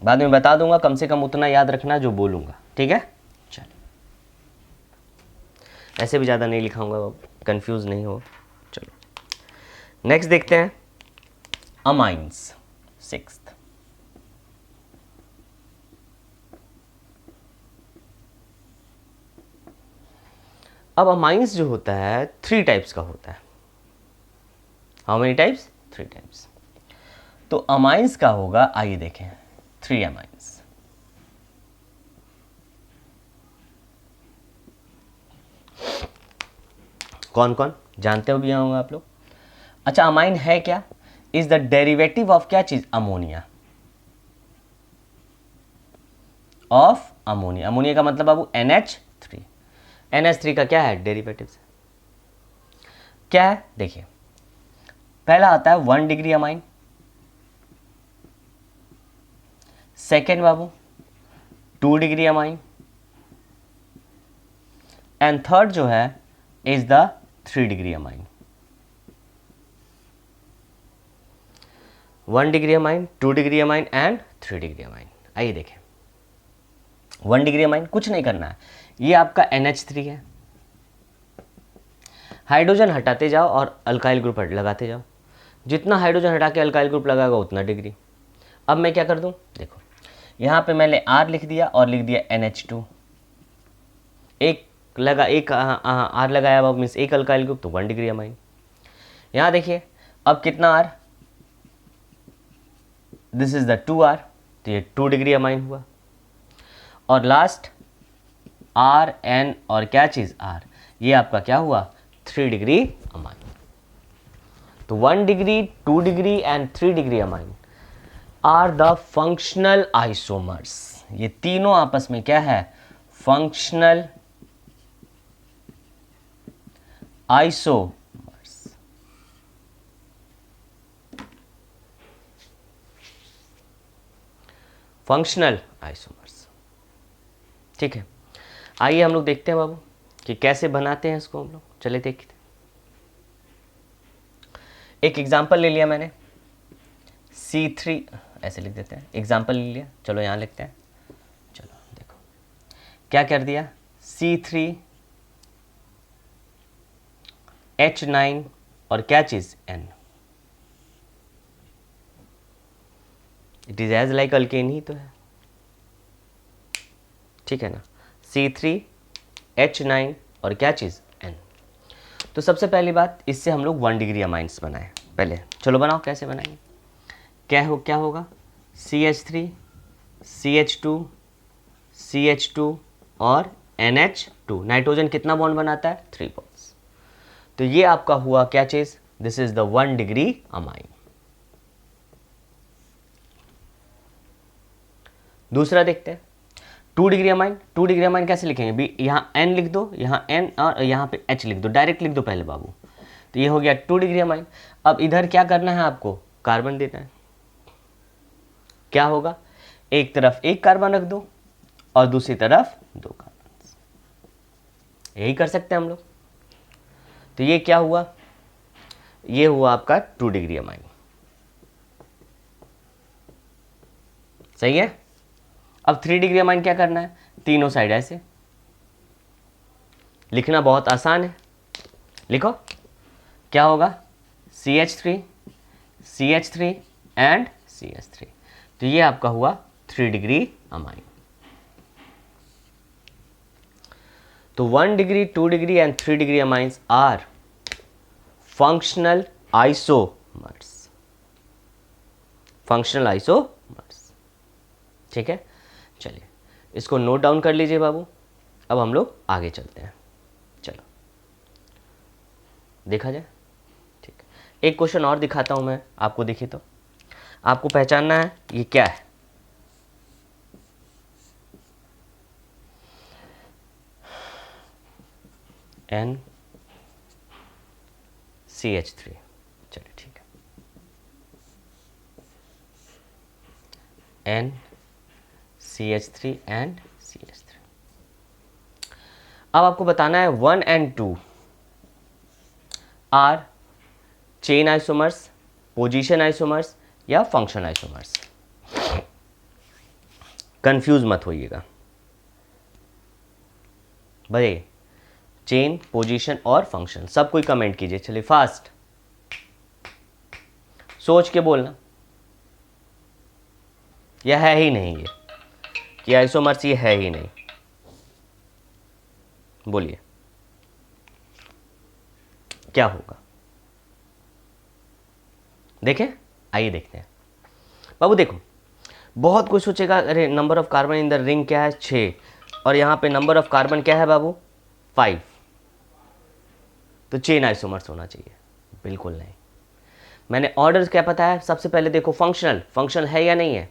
बाद में बता दूंगा, कम से कम उतना याद रखना जो बोलूंगा, ठीक है। चलो ऐसे भी ज़्यादा नहीं लिखाऊंगा बाबू, कंफ्यूज नहीं हो। चलो नेक्स्ट देखते हैं, अमाइंस, सिक्स्थ। अब अमाइंस जो होता है 3 टाइप्स का होता है। How many types, 3 types. तो अमाइंस का होगा, आइए देखें, 3 अमाइंस। कौन कौन जानते हो भी होंगे आप लोग। अच्छा, अमाइन है क्या, इज द डेरिवेटिव ऑफ क्या चीज, अमोनिया, ऑफ अमोनिया। अमोनिया का मतलब बाबू NH3, NH3 का क्या है, डेरिवेटिव क्या है, देखिए पहला आता है 1 degree amine, second Babu 2 degree amine, and third जो है is the 3 degree amine. 1 degree amine, 2 degree amine and 3 degree amine. आइए देखें, 1 डिग्री अमाइन कुछ नहीं करना है, ये आपका NH3 है, हाइड्रोजन हटाते जाओ और अल्काइल ग्रुप लगाते जाओ, जितना हाइड्रोजन हटा के अल्काइल ग्रुप लगाएगा उतना डिग्री। अब मैं क्या कर दूं, देखो यहाँ पे मैंने R लिख दिया और लिख दिया NH2, एक लगा, एक R लगाया अब मीन्स एक अल्काइल ग्रुप, तो 1 डिग्री अमाइन। यहाँ देखिए अब कितना R, this is the 2R, तो ये 2 डिग्री अमाइन हुआ, और लास्ट RN और क्या चीज़ R, ये आपका क्या हुआ, 3 डिग्री अमाइन। तो 1 degree, 2 degree and 3 degree amine are the functional isomers. ये तीनों आपस में क्या है, फंक्शनल आइसोमर्स। फंक्शनल आइसोमर्स, ठीक है। आइए हम लोग देखते हैं बाबू कि कैसे बनाते हैं इसको हम लोग, चले देखते हैं। एक एग्जांपल ले लिया मैंने, C3 ऐसे लिख देते हैं, एग्जांपल ले लिया, चलो यहाँ लिखते हैं। चलो देखो क्या कर दिया, C3H9 और क्या चीज़ N, it is as like alkane ही तो है, ठीक है ना। C3H9 और क्या चीज़ N। तो सबसे पहली बात, इससे हम लोग 1 डिग्री अमाइंस बनाए पहले, चलो बनाओ कैसे बनाएंगे। क्या होगा, CH3 CH2 CH2 और NH2, नाइट्रोजन कितना बॉन्ड बनाता है, 3 बॉन्ड्स। तो ये आपका हुआ क्या चीज़, this is the 1 degree amine. दूसरा देखते हैं 2 डिग्री अमाइन। 2 डिग्री अमाइन कैसे लिखेंगे भी, यहाँ N लिख दो, यहाँ N और यहाँ पे H लिख दो, डायरेक्ट लिख दो पहले बाबू। तो ये हो गया 2 डिग्री अमाइन। अब इधर क्या करना है आपको, कार्बन देना है। क्या होगा, एक तरफ एक कार्बन रख दो और दूसरी तरफ 2 कार्बन। यही कर सकते हैं हम लोग। तो ये क्या हुआ, ये हुआ आपका 2 डिग्री अमाइन। सही है। अब 3 डिग्री अमाइन क्या करना है, तीनों साइड ऐसे लिखना बहुत आसान है। लिखो क्या होगा, CH3 CH3 एंड CH3। तो ये आपका हुआ 3 डिग्री अमाइन। तो 1 degree, 2 degree and 3 degree amines are functional isomers. Functional isomers, ठीक है। चलिए इसको नोट डाउन कर लीजिए बाबू। अब हम लोग आगे चलते हैं, चलो देखा जाए। ठीक है, एक क्वेश्चन और दिखाता हूं मैं आपको, देखिए तो आपको पहचानना है ये क्या है। NCH3, चलिए ठीक है, NCH3 एंड CH3। अब आपको बताना है 1 and 2 are chain isomers, position isomers या फंक्शन आइसोमर्स। कंफ्यूज मत होइएगा भाई, चेन, पोजीशन और फंक्शन सब कोई कमेंट कीजिए। चलिए फास्ट, सोच के बोलना, यह है ही नहीं ये कि आइसोमर्स ये है ही नहीं। बोलिए क्या होगा, देखें, आइए देखते हैं। बाबू देखो, बहुत कुछ सोचेगा, अरे number of carbon in the ring क्या है 6 और यहाँ पे नंबर ऑफ कार्बन क्या है बाबू 5, तो चेन आइसोमर्स होना चाहिए। बिल्कुल नहीं, मैंने ऑर्डर क्या पता है, सबसे पहले देखो फंक्शनल है या नहीं है,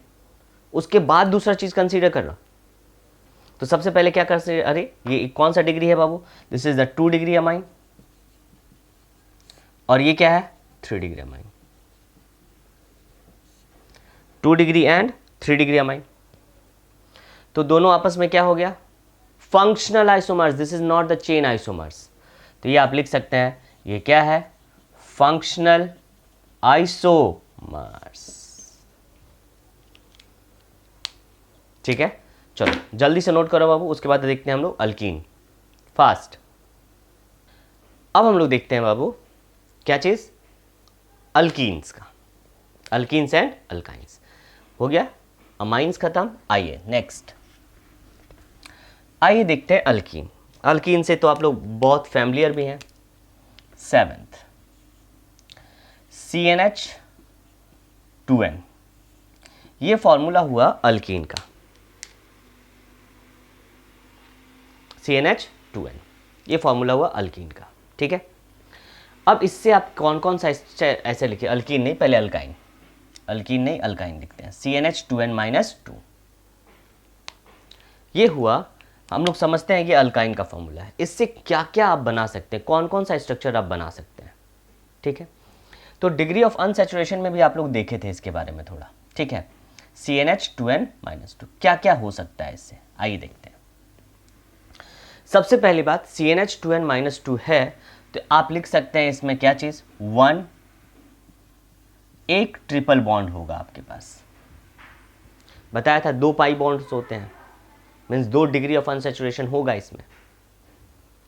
उसके बाद दूसरा चीज कंसीडर करना। तो सबसे पहले क्या कर सकते, अरे ये कौन सा डिग्री है बाबू, this is the 2 degree amine और ये क्या है 3 degree amine. 2 degree and 3 degree amine, तो दोनों आपस में क्या हो गया, functional isomers. This is not the chain isomers. तो ये आप लिख सकते हैं, ये क्या है, फंक्शनल आइसोमर्स। ठीक है, चलो जल्दी से नोट करो बाबू, उसके बाद देखते हैं हम लोग अल्कीन, फास्ट। अब हम लोग देखते हैं बाबू क्या चीज, अल्कीन्स का, अल्कीन्स एंड अल्काइंस। हो गया, अमाइंस खत्म। आइए नेक्स्ट, आइए देखते हैं अल्कीन। अल्कीन से तो आप लोग बहुत फैमिलियर भी हैं। 7th CnH2n, ये फॉर्मूला हुआ अल्कीन का, CnH2n ये फॉर्मूला हुआ अल्कीन का। ठीक है, अब इससे आप कौन कौन सा ऐसे लिखे, अल्कीन नहीं, पहले अल्काइन, अल्कीन नहीं अल्काइन लिखते हैं। CnH2n-2 ये हुआ, हम लोग समझते हैं कि अल्काइन का फॉर्मूला है। इससे क्या क्या आप बना सकते हैं, कौन कौन सा स्ट्रक्चर आप बना सकते हैं। ठीक है, तो डिग्री ऑफ अनसैचुरेशन में भी आप लोग देखे थे इसके बारे में थोड़ा। ठीक है, CnH2n-2 क्या क्या हो सकता है इससे, आइए देखते हैं। सबसे पहली बात, CnH2n-2 है तो आप लिख सकते हैं इसमें क्या चीज, 1 एक ट्रिपल बॉन्ड होगा आपके पास। बताया था 2 पाई बॉन्ड्स होते हैं, मीन्स 2 डिग्री ऑफ अनसैचुरेशन होगा इसमें।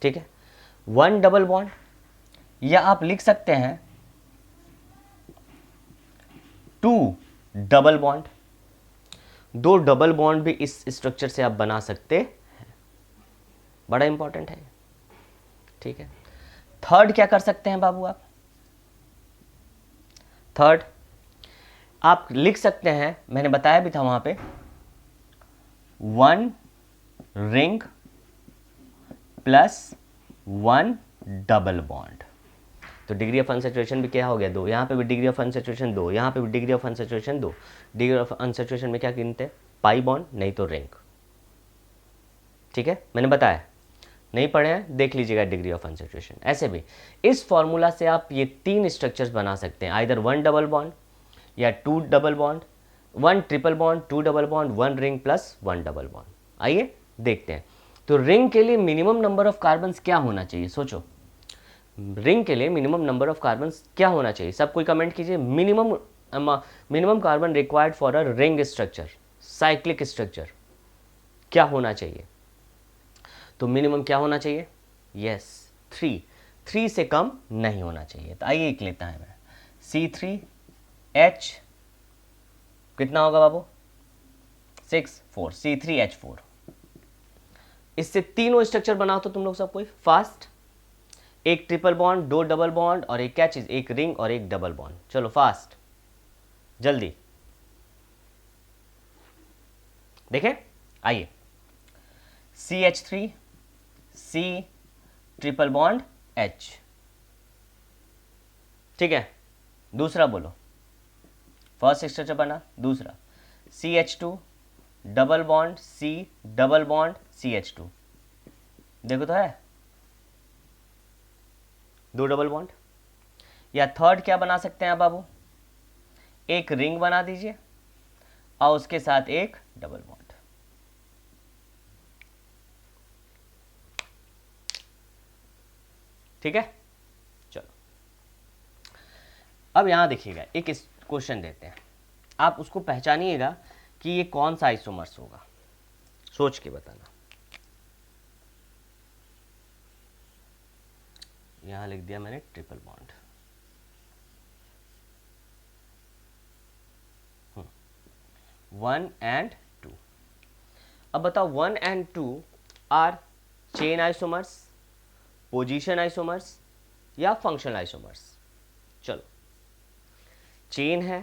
ठीक है, 1 डबल बॉन्ड, या आप लिख सकते हैं 2 डबल बॉन्ड। 2 डबल बॉन्ड भी इस स्ट्रक्चर से आप बना सकते हैं, बड़ा इंपॉर्टेंट है। ठीक है, थर्ड क्या कर सकते हैं बाबू आप, थर्ड आप लिख सकते हैं, मैंने बताया भी था वहां पे, 1 रिंग प्लस 1 डबल बॉन्ड। तो डिग्री ऑफ अनसैचुरेशन भी क्या हो गया 2, यहाँ पे भी डिग्री ऑफ अनसैचुरेशन 2, यहाँ पे भी degree of unsaturation 2। Degree of unsaturation में क्या गिनते हैं, पाई बॉन्ड नहीं तो रिंग। ठीक है, मैंने बताया, नहीं पढ़े हैं देख लीजिएगा डिग्री ऑफ अनसैचुरेशन। ऐसे भी इस फॉर्मूला से आप ये 3 स्ट्रक्चर्स बना सकते हैं, आइदर 1 डबल बॉन्ड या 2 double bond, 1 triple bond, 2 double bond, 1 ring plus 1 double bond. आइए देखते हैं। तो रिंग के लिए मिनिमम नंबर ऑफ कार्बन्स क्या होना चाहिए, सोचो। रिंग के लिए मिनिमम नंबर ऑफ कार्बन्स क्या होना चाहिए, सब कोई कमेंट कीजिए। Minimum carbon required for a ring structure, cyclic structure क्या होना चाहिए? तो मिनिमम क्या होना चाहिए? यस, 3 से कम नहीं होना चाहिए। तो आइए लिख लेता है मैं, C3H कितना होगा बाबू? 6 4 C3H4। इससे तीनों स्ट्रक्चर बनाओ तो तुम लोग सब कोई फास्ट, एक ट्रिपल बॉन्ड, दो डबल बॉन्ड और एक क्या चीज, एक रिंग और एक डबल बॉन्ड। चलो फास्ट, जल्दी देखें। आइए, CH3 C triple bond H, ठीक है। दूसरा बोलो, फर्स्ट स्ट्रक्चर बना। दूसरा CH2 double bond C double bond CH2, देखो तो है दो डबल बॉन्ड। या थर्ड क्या बना सकते हैं आप बाबू, एक रिंग बना दीजिए और उसके साथ एक डबल बॉन्ड। ठीक है, चलो अब यहां देखिएगा, एक क्वेश्चन देते हैं, आप उसको पहचानिएगा कि ये कौन सा आइसोमर्स होगा, सोच के बताना। यहां लिख दिया मैंने ट्रिपल बॉन्ड, 1 and 2। अब बताओ 1 and 2 are chain isomers, position isomers या फंक्शनल आइसोमर्स? चलो, चेन है,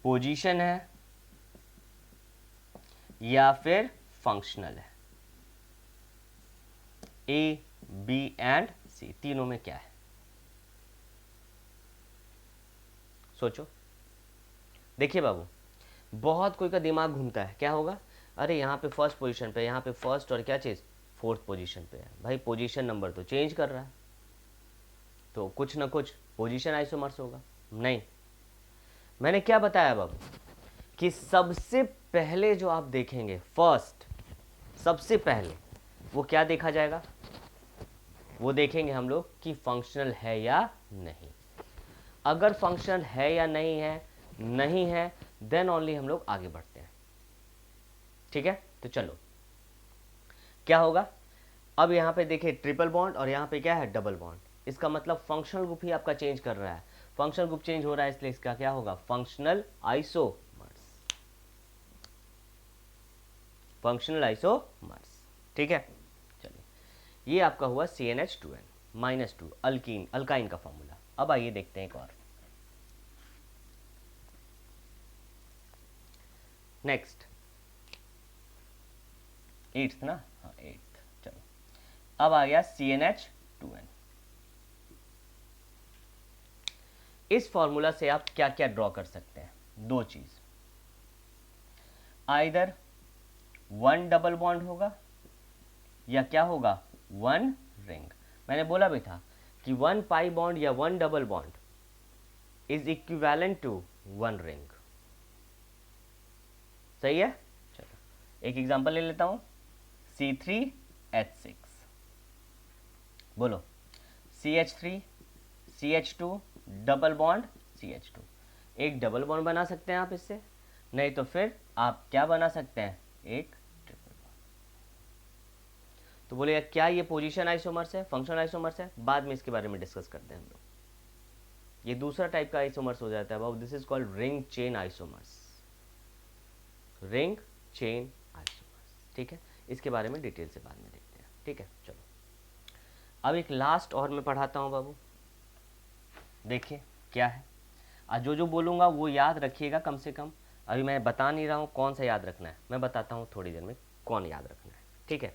पोजीशन है या फिर फंक्शनल है? A, B एंड C तीनों में क्या है, सोचो। देखिए बाबू, बहुत कोई का दिमाग घूमता है, क्या होगा, अरे यहाँ पे फर्स्ट पोजीशन पे, यहाँ पे फर्स्ट और क्या चीज़ फोर्थ पोजीशन पे है। भाई पोजीशन नंबर तो चेंज कर रहा है, तो कुछ ना कुछ पोजीशन आइसोमर्स होगा। नहीं, मैंने क्या बताया बाबू कि सबसे पहले जो आप देखेंगे फर्स्ट, सबसे पहले वो क्या देखा जाएगा, वो देखेंगे हम लोग कि फंक्शनल है या नहीं। अगर फंक्शनल है या नहीं है देन ओनली हम लोग आगे बढ़ते हैं। ठीक है, तो चलो क्या होगा, अब यहाँ पे देखिए ट्रिपल बॉन्ड और यहाँ पे क्या है, डबल बॉन्ड। इसका मतलब फंक्शनल ग्रुप ही आपका चेंज कर रहा है, फंक्शनल ग्रुप चेंज हो रहा है, इसलिए इसका क्या होगा, फंक्शनल आइसोमर्स, फंक्शनल आइसोमर्स। ठीक है, चलिए ये आपका हुआ CnH2n -2 अल्कीन, अल्काइन का फॉर्मूला। अब आइए देखते हैं एक और, नेक्स्ट 8th ना, हाँ 8th। चलो अब आ गया CnH2n। इस फॉर्मूला से आप क्या क्या ड्रॉ कर सकते हैं, दो चीज, आइदर 1 डबल बॉन्ड होगा या क्या होगा, 1 रिंग। मैंने बोला भी था कि 1 पाई बॉन्ड या 1 double bond is equivalent to 1 ring. सही है, चलो एक एग्जांपल ले लेता हूं, C3H6, बोलो CH3 CH2 double bond CH2, एक डबल बॉन्ड बना सकते हैं आप इससे, नहीं तो फिर आप क्या बना सकते हैं, एक ट्रिपल बॉन्ड। तो बोलेगा क्या ये पोजीशन आइसोमर्स है, फंक्शनल आइसोमर्स है? बाद में इसके बारे में डिस्कस करते हैं हम लोग। ये दूसरा टाइप का आइसोमर्स हो जाता है, this is called ring chain isomers, ring chain isomers. ठीक है, इसके बारे में डिटेल से बाद में देखते हैं। ठीक है, चलो अब एक लास्ट और मैं पढ़ाता हूँ बाबू, देखिए क्या है। आज जो जो बोलूँगा वो याद रखिएगा कम से कम। अभी मैं बता नहीं रहा हूँ कौन सा याद रखना है, मैं बताता हूँ थोड़ी देर में कौन याद रखना है। ठीक है,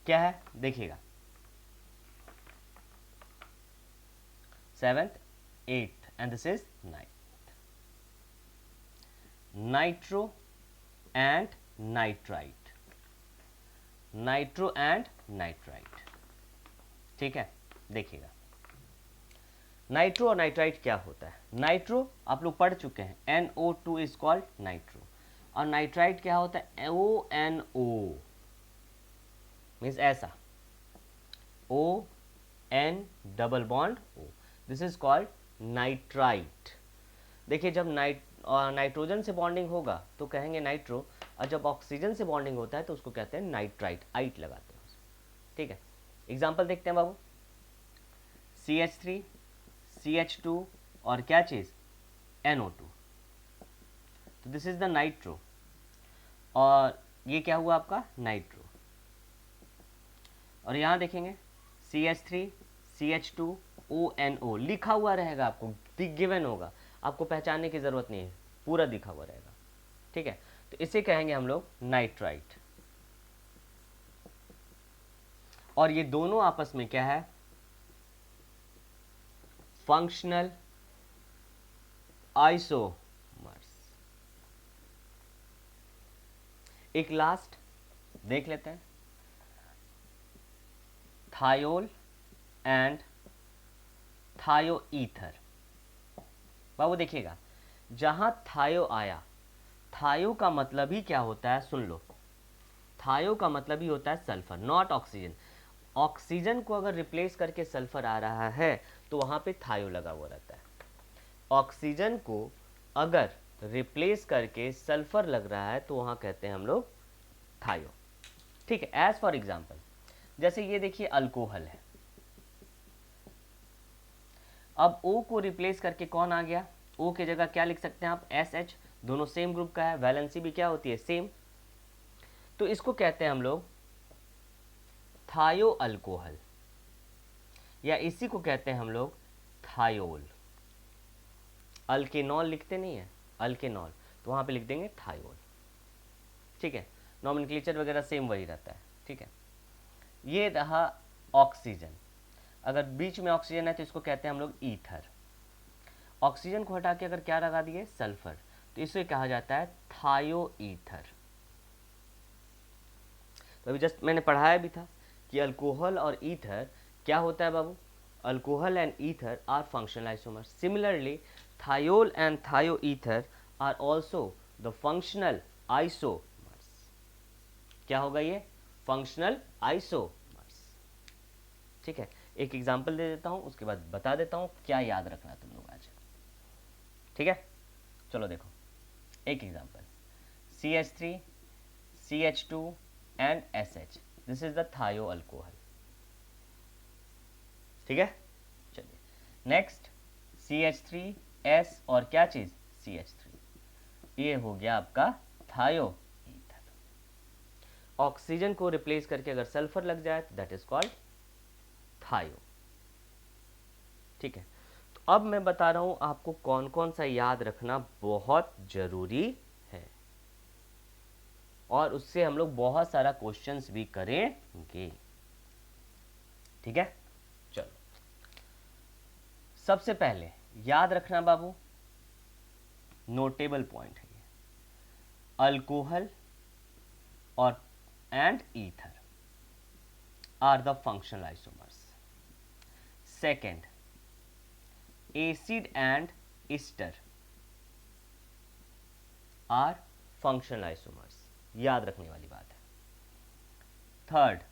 क्या है देखिएगा, 7th 8th and this is 9th, nitro and nitrite, nitro and nitrite. ठीक है, देखिएगा नाइट्रो और नाइट्राइट क्या होता है। नाइट्रो आप लोग पढ़ चुके हैं, NO2 इज कॉल्ड नाइट्रो, और नाइट्राइट क्या होता है, ONO, मीन्स ऐसा, ON double bond O, this is called nitrite. देखिए जब नाइट्रोजन से बॉन्डिंग होगा तो कहेंगे नाइट्रो, और जब ऑक्सीजन से बॉन्डिंग होता है तो उसको कहते हैं नाइट्राइट, आइट लगाते हैं उसमें। ठीक है, एग्जाम्पल देखते हैं बाबू, CH3, CH2 और क्या चीज़, NO2, तो दिस इज द नाइट्रो, और ये क्या हुआ आपका नाइट्रो। और यहाँ देखेंगे CH3, CH2, ONO लिखा हुआ रहेगा, आपको गिवन होगा, आपको पहचानने की ज़रूरत नहीं है, पूरा दिखा हुआ रहेगा। ठीक है, तो इसे कहेंगे हम लोग नाइट्राइट। और ये दोनों आपस में क्या है, फंक्शनल आइसोमर्स। एक लास्ट देख लेते हैं, थायोल एंड थायोईथर। बाबू देखिएगा, जहां थायो आया, थायो का मतलब ही क्या होता है, सुन लो, थायो का मतलब ही होता है सल्फर, नॉट ऑक्सीजन। ऑक्सीजन को अगर रिप्लेस करके सल्फर आ रहा है तो वहां पे थायो लगा हुआ रहता है। ऑक्सीजन को अगर रिप्लेस करके सल्फर लग रहा है तो वहां कहते हैं हम लोग थायो। ठीक है, एज फॉर एग्जाम्पल, जैसे ये देखिए अल्कोहल है, अब O को रिप्लेस करके कौन आ गया, O की जगह क्या लिख सकते हैं आप, SH, दोनों सेम ग्रुप का है, वैलेंसी भी क्या होती है, सेम, तो इसको कहते हैं हम लोग थायो अल्कोहल, या इसी को कहते हैं हम लोग थायोल। अल्केनॉल लिखते नहीं है, अल्केनॉल, तो वहां पे लिख देंगे थायोल। ठीक है, नॉमेनक्लेचर वगैरह सेम वही रहता है। ठीक है, ये रहा ऑक्सीजन, अगर बीच में ऑक्सीजन है तो इसको कहते हैं हम लोग ईथर। ऑक्सीजन को हटा के अगर क्या लगा दिए, सल्फर, तो इसे कहा जाता है थायो ईथर। तो अभी जस्ट मैंने पढ़ाया भी था कि अल्कोहल और ईथर क्या होता है बाबू, alcohol and ether are functional isomers. Similarly thiol and thio ether are also the functional isomers. क्या होगा ये, फंक्शनल आइसोमर्स। ठीक है, एक एग्जाम्पल दे देता हूं, उसके बाद बता देता हूं क्या याद रखना तुम लोग आज। ठीक है, चलो देखो एक example, CH3, CH2 and SH, this is the थायो अल्कोहल। ठीक है, चलिए नेक्स्ट, CH3S और क्या चीज, CH3, ये हो गया आपका थायो ईथर। ऑक्सीजन को रिप्लेस करके अगर सल्फर लग जाए तो दैट इज कॉल्ड थायो। ठीक है, तो अब मैं बता रहा हूं आपको कौन कौन सा याद रखना बहुत जरूरी है, और उससे हम लोग बहुत सारा क्वेश्चंस भी करेंगे। ठीक है, चलो सबसे पहले याद रखना बाबू, नोटेबल पॉइंट है ये, अल्कोहल और and ether are the functional isomers. Second, acid and ester are functional isomers, याद रखने वाली बात है। Third,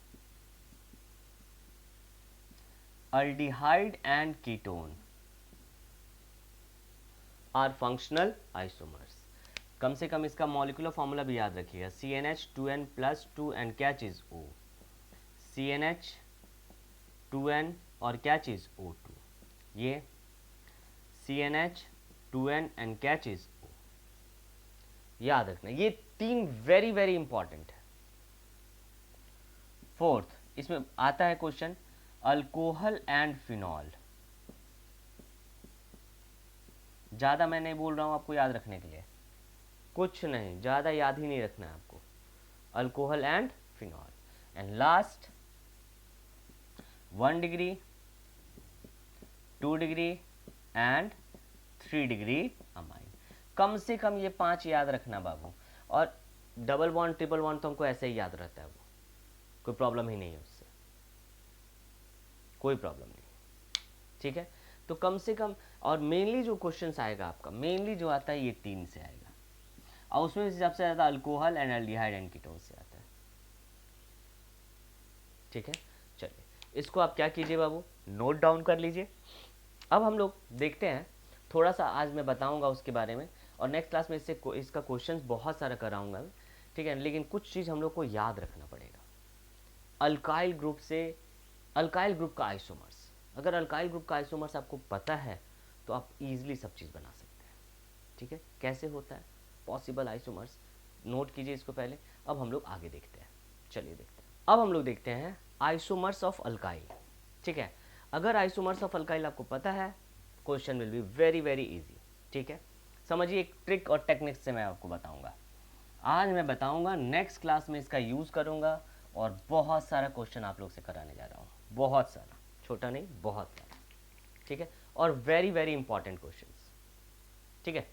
aldehyde and ketone are functional isomers. कम से कम इसका मॉलिक्यूलर फॉर्मूला भी याद रखिएगा, CnH2n+2 एंड क्या चीज O, CnH2n और क्या चीज O2, ये CnH2n एंड क्या चीज O, याद रखना, ये तीन वेरी वेरी इंपॉर्टेंट है। फोर्थ, इसमें आता है क्वेश्चन, अल्कोहल एंड फिनॉल। ज्यादा मैं नहीं बोल रहा हूं आपको याद रखने के लिए, कुछ नहीं, ज्यादा याद ही नहीं रखना है आपको, alcohol and phenol. And last, 1 degree, 2 degree and 3 degree amine. कम से कम ये 5 याद रखना बाबू, और डबल बॉन्ड ट्रिपल बॉन्ड तो हमको ऐसे ही याद रहता है, वो कोई प्रॉब्लम ही नहीं है उससे, कोई प्रॉब्लम नहीं। ठीक है, तो कम से कम, और मेनली जो क्वेश्चन आएगा आपका, मेनली जो आता है ये 3 से आएगा। और उसमें सबसे ज़्यादा alcohol and aldehyde and ketone से आता है। ठीक है, चलिए इसको आप क्या कीजिए बाबू, नोट डाउन कर लीजिए। अब हम लोग देखते हैं, थोड़ा सा आज मैं बताऊंगा उसके बारे में, और नेक्स्ट क्लास में इसका क्वेश्चंस बहुत सारा कराऊंगा, ठीक है, लेकिन कुछ चीज़ हम लोग को याद रखना पड़ेगा। अल्काइल ग्रुप से, अल्काइल ग्रुप का आइसोमर्स, अगर अल्काइल ग्रुप का आइसोमर्स आपको पता है तो आप ईजिली सब चीज़ बना सकते हैं। ठीक है, कैसे होता है पॉसिबल आइसोमर्स, नोट कीजिए इसको पहले। अब हम लोग आगे देखते हैं, चलिए देखते हैं। अब हम लोग देखते हैं आइसोमर्स ऑफ अल्काइल। ठीक है, अगर आइसोमर्स ऑफ अल्काइल आपको पता है, question will be very very easy. ठीक है, समझिए एक ट्रिक और टेक्निक से मैं आपको बताऊंगा, आज मैं बताऊंगा, नेक्स्ट क्लास में इसका यूज़ करूंगा, और बहुत सारा क्वेश्चन आप लोग से कराने जा रहा हूँ, बहुत सारा, छोटा नहीं बहुत सारा। ठीक है, और वेरी वेरी इंपॉर्टेंट क्वेश्चन। ठीक है,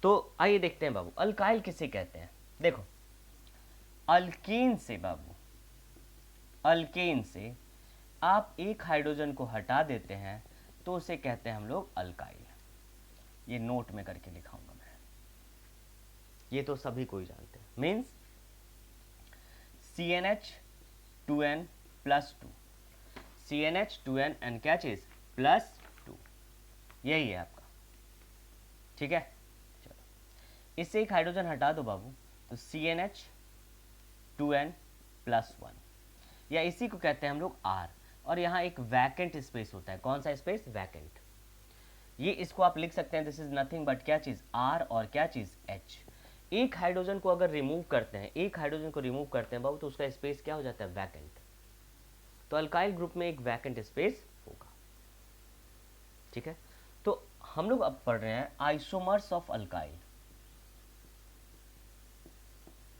तो आइए देखते हैं बाबू, अल्काइल किसे कहते हैं। देखो, अल्कीन से बाबू, अल्केन से आप एक हाइड्रोजन को हटा देते हैं तो उसे कहते हैं हम लोग अल्काइल। ये नोट में करके लिखाऊंगा मैं, ये तो सभी को ही जानते हैं। मीन्स CnH2n + 2, CnH2n एंड क्या चीज +2, यही है आपका। ठीक है, चलो इससे एक हाइड्रोजन हटा दो बाबू, तो CnH2n + 1, या इसी को कहते हैं हम लोग R, और यहाँ एक वैकेंट स्पेस होता है। कौन सा स्पेस? वैकेंट। ये इसको आप लिख सकते हैं, दिस इज नथिंग बट क्या चीज़ R, और क्या चीज़ H। एक हाइड्रोजन को अगर रिमूव करते हैं, एक हाइड्रोजन को रिमूव करते हैं बाबू, तो उसका स्पेस क्या हो जाता है? वैकेंट। तो अल्काइल ग्रुप में एक वैकेंट स्पेस होगा। ठीक है, तो हम लोग अब पढ़ रहे हैं isomers of alkyl,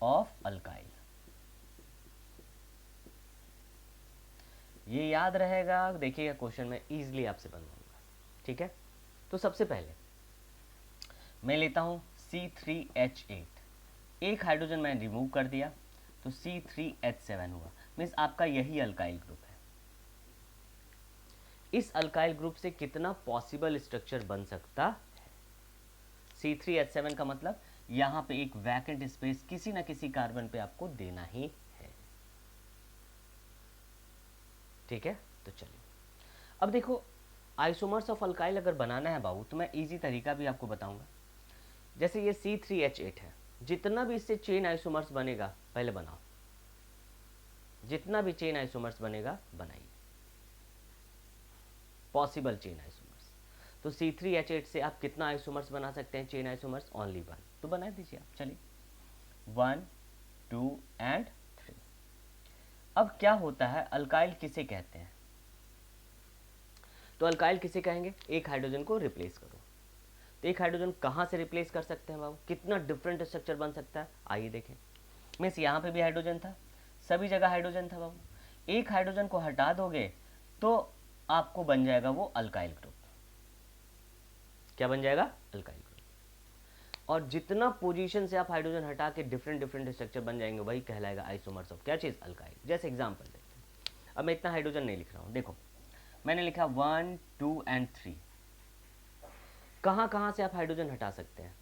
of alkyl. ये याद रहेगा, देखिएगा क्वेश्चन में इजीली आपसे बनवाऊंगा। ठीक है, तो सबसे पहले मैं लेता हूं C3H8, एक हाइड्रोजन मैंने रिमूव कर दिया तो C3H7 हुआ। मीन्स आपका यही अल्काइल ग्रुप है। इस अल्काइल ग्रुप से कितना पॉसिबल स्ट्रक्चर बन सकता है? C3H7 का मतलब यहां पे एक वैकेंट स्पेस किसी ना किसी कार्बन पे आपको देना ही है। ठीक है, तो चलिए अब देखो, आइसोमर्स ऑफ अल्काइल अगर बनाना है बाबू, तो मैं इजी तरीका भी आपको बताऊंगा। जैसे ये C3H8 है, जितना भी इससे चेन आइसोमर्स बनेगा पहले बनाओ, जितना भी चेन आइसोमर्स बनेगा बनाइए, पॉसिबल चेन आइसोमर्स। तो C3H8 से आप कितना आइसोमर्स बना सकते हैं? चेन आइसोमर्स ओनली 1, तो बना दीजिए आप। चलिए 1 2 एंड 3। अब क्या होता है, अल्काइल किसे कहते हैं? तो अल्काइल किसे कहेंगे? एक हाइड्रोजन को रिप्लेस करो। तो एक हाइड्रोजन कहाँ से रिप्लेस कर सकते हैं बाबू? कितना डिफरेंट स्ट्रक्चर बन सकता है, आइए देखें। मीन्स यहाँ पे भी हाइड्रोजन था, सभी जगह हाइड्रोजन था बाबू, एक हाइड्रोजन को हटा दोगे तो आपको बन जाएगा वो अल्काइल ग्रुप। क्या बन जाएगा? Alkyl group. और जितना पोजीशन से आप हाइड्रोजन हटा के डिफरेंट डिफरेंट स्ट्रक्चर बन जाएंगे, वही कहलाएगा आइसोमर्स ऑफ क्या चीज़? अल्काइल। जैसे एग्जाम्पल देखते हैं, अब मैं इतना हाइड्रोजन नहीं लिख रहा हूँ, देखो मैंने लिखा 1 2 एंड 3। कहाँ कहाँ से आप हाइड्रोजन हटा सकते हैं?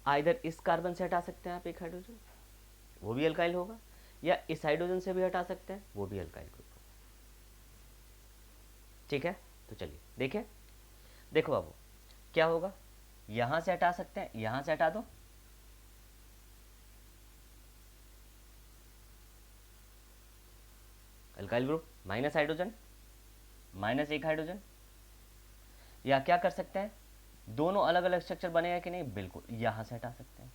आइदर इस कार्बन से हटा सकते हैं आप एक हाइड्रोजन, वो भी अल्काइल होगा, या इस हाइड्रोजन से भी हटा सकते हैं, वो भी अल्काइल ग्रुप होगा। ठीक है, तो चलिए देखें, देखो बाबू क्या होगा, यहां से हटा सकते हैं, यहां से हटा दो, alkyl group minus hydrogen, minus एक हाइड्रोजन। या क्या कर सकते हैं, दोनों अलग अलग स्ट्रक्चर बनेगा कि नहीं? बिल्कुल, यहां से हटा सकते हैं।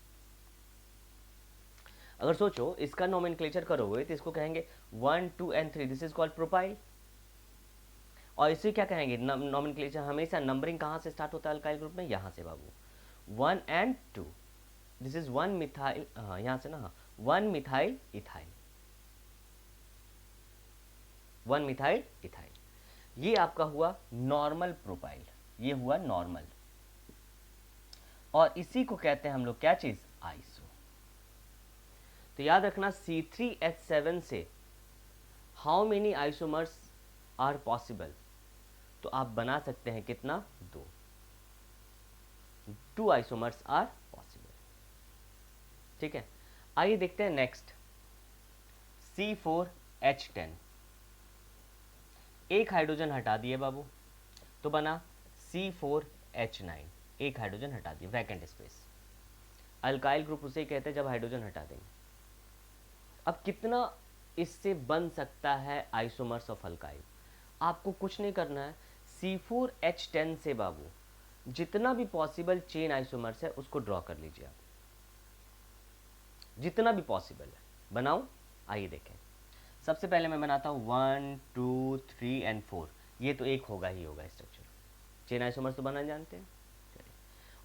अगर सोचो इसका नोमेनक्लेचर करोगे तो इसको कहेंगे 1 2 and 3, this is called propyl. और इसे क्या कहेंगे? नोमेनक्लेचर हमेशा नंबरिंग कहाँ से स्टार्ट होता है अल्काइल ग्रुप में? यहाँ से बाबू, 1 एंड 2, दिस इज 1 मिथाइल, हाँ यहाँ से ना, 1 मिथाइल इथाइल, 1 मिथाइल इथाइल। ये आपका हुआ नॉर्मल प्रोपाइल, ये हुआ नॉर्मल, और इसी को कहते हैं हम लोग क्या चीज? आइसो। तो याद रखना, C3H7 से how many isomers are possible? तो आप बना सकते हैं कितना? 2 आइसोमर्स आर पॉसिबल। ठीक है, आइए देखते हैं नेक्स्ट C4H10। एक हाइड्रोजन हटा दिए बाबू, तो बना C4H9। एक हाइड्रोजन हटा दिए, वैकेंट स्पेस। अल्काइल ग्रुप उसे कहते हैं जब हाइड्रोजन हटा देंगे। अब कितना इससे बन सकता है आइसोमर्स ऑफ अल्काइल, आपको कुछ नहीं करना है। C4H10 से बाबू जितना भी पॉसिबल चेन आइसोमर्स है उसको ड्रॉ कर लीजिए आप, जितना भी पॉसिबल है बनाओ। आइए देखें, सबसे पहले मैं बनाता हूँ 1 2 3 एंड 4। ये तो एक होगा ही होगा स्ट्रक्चर, चेन आइसोमर्स तो बनाना जानते हैं। चलिए,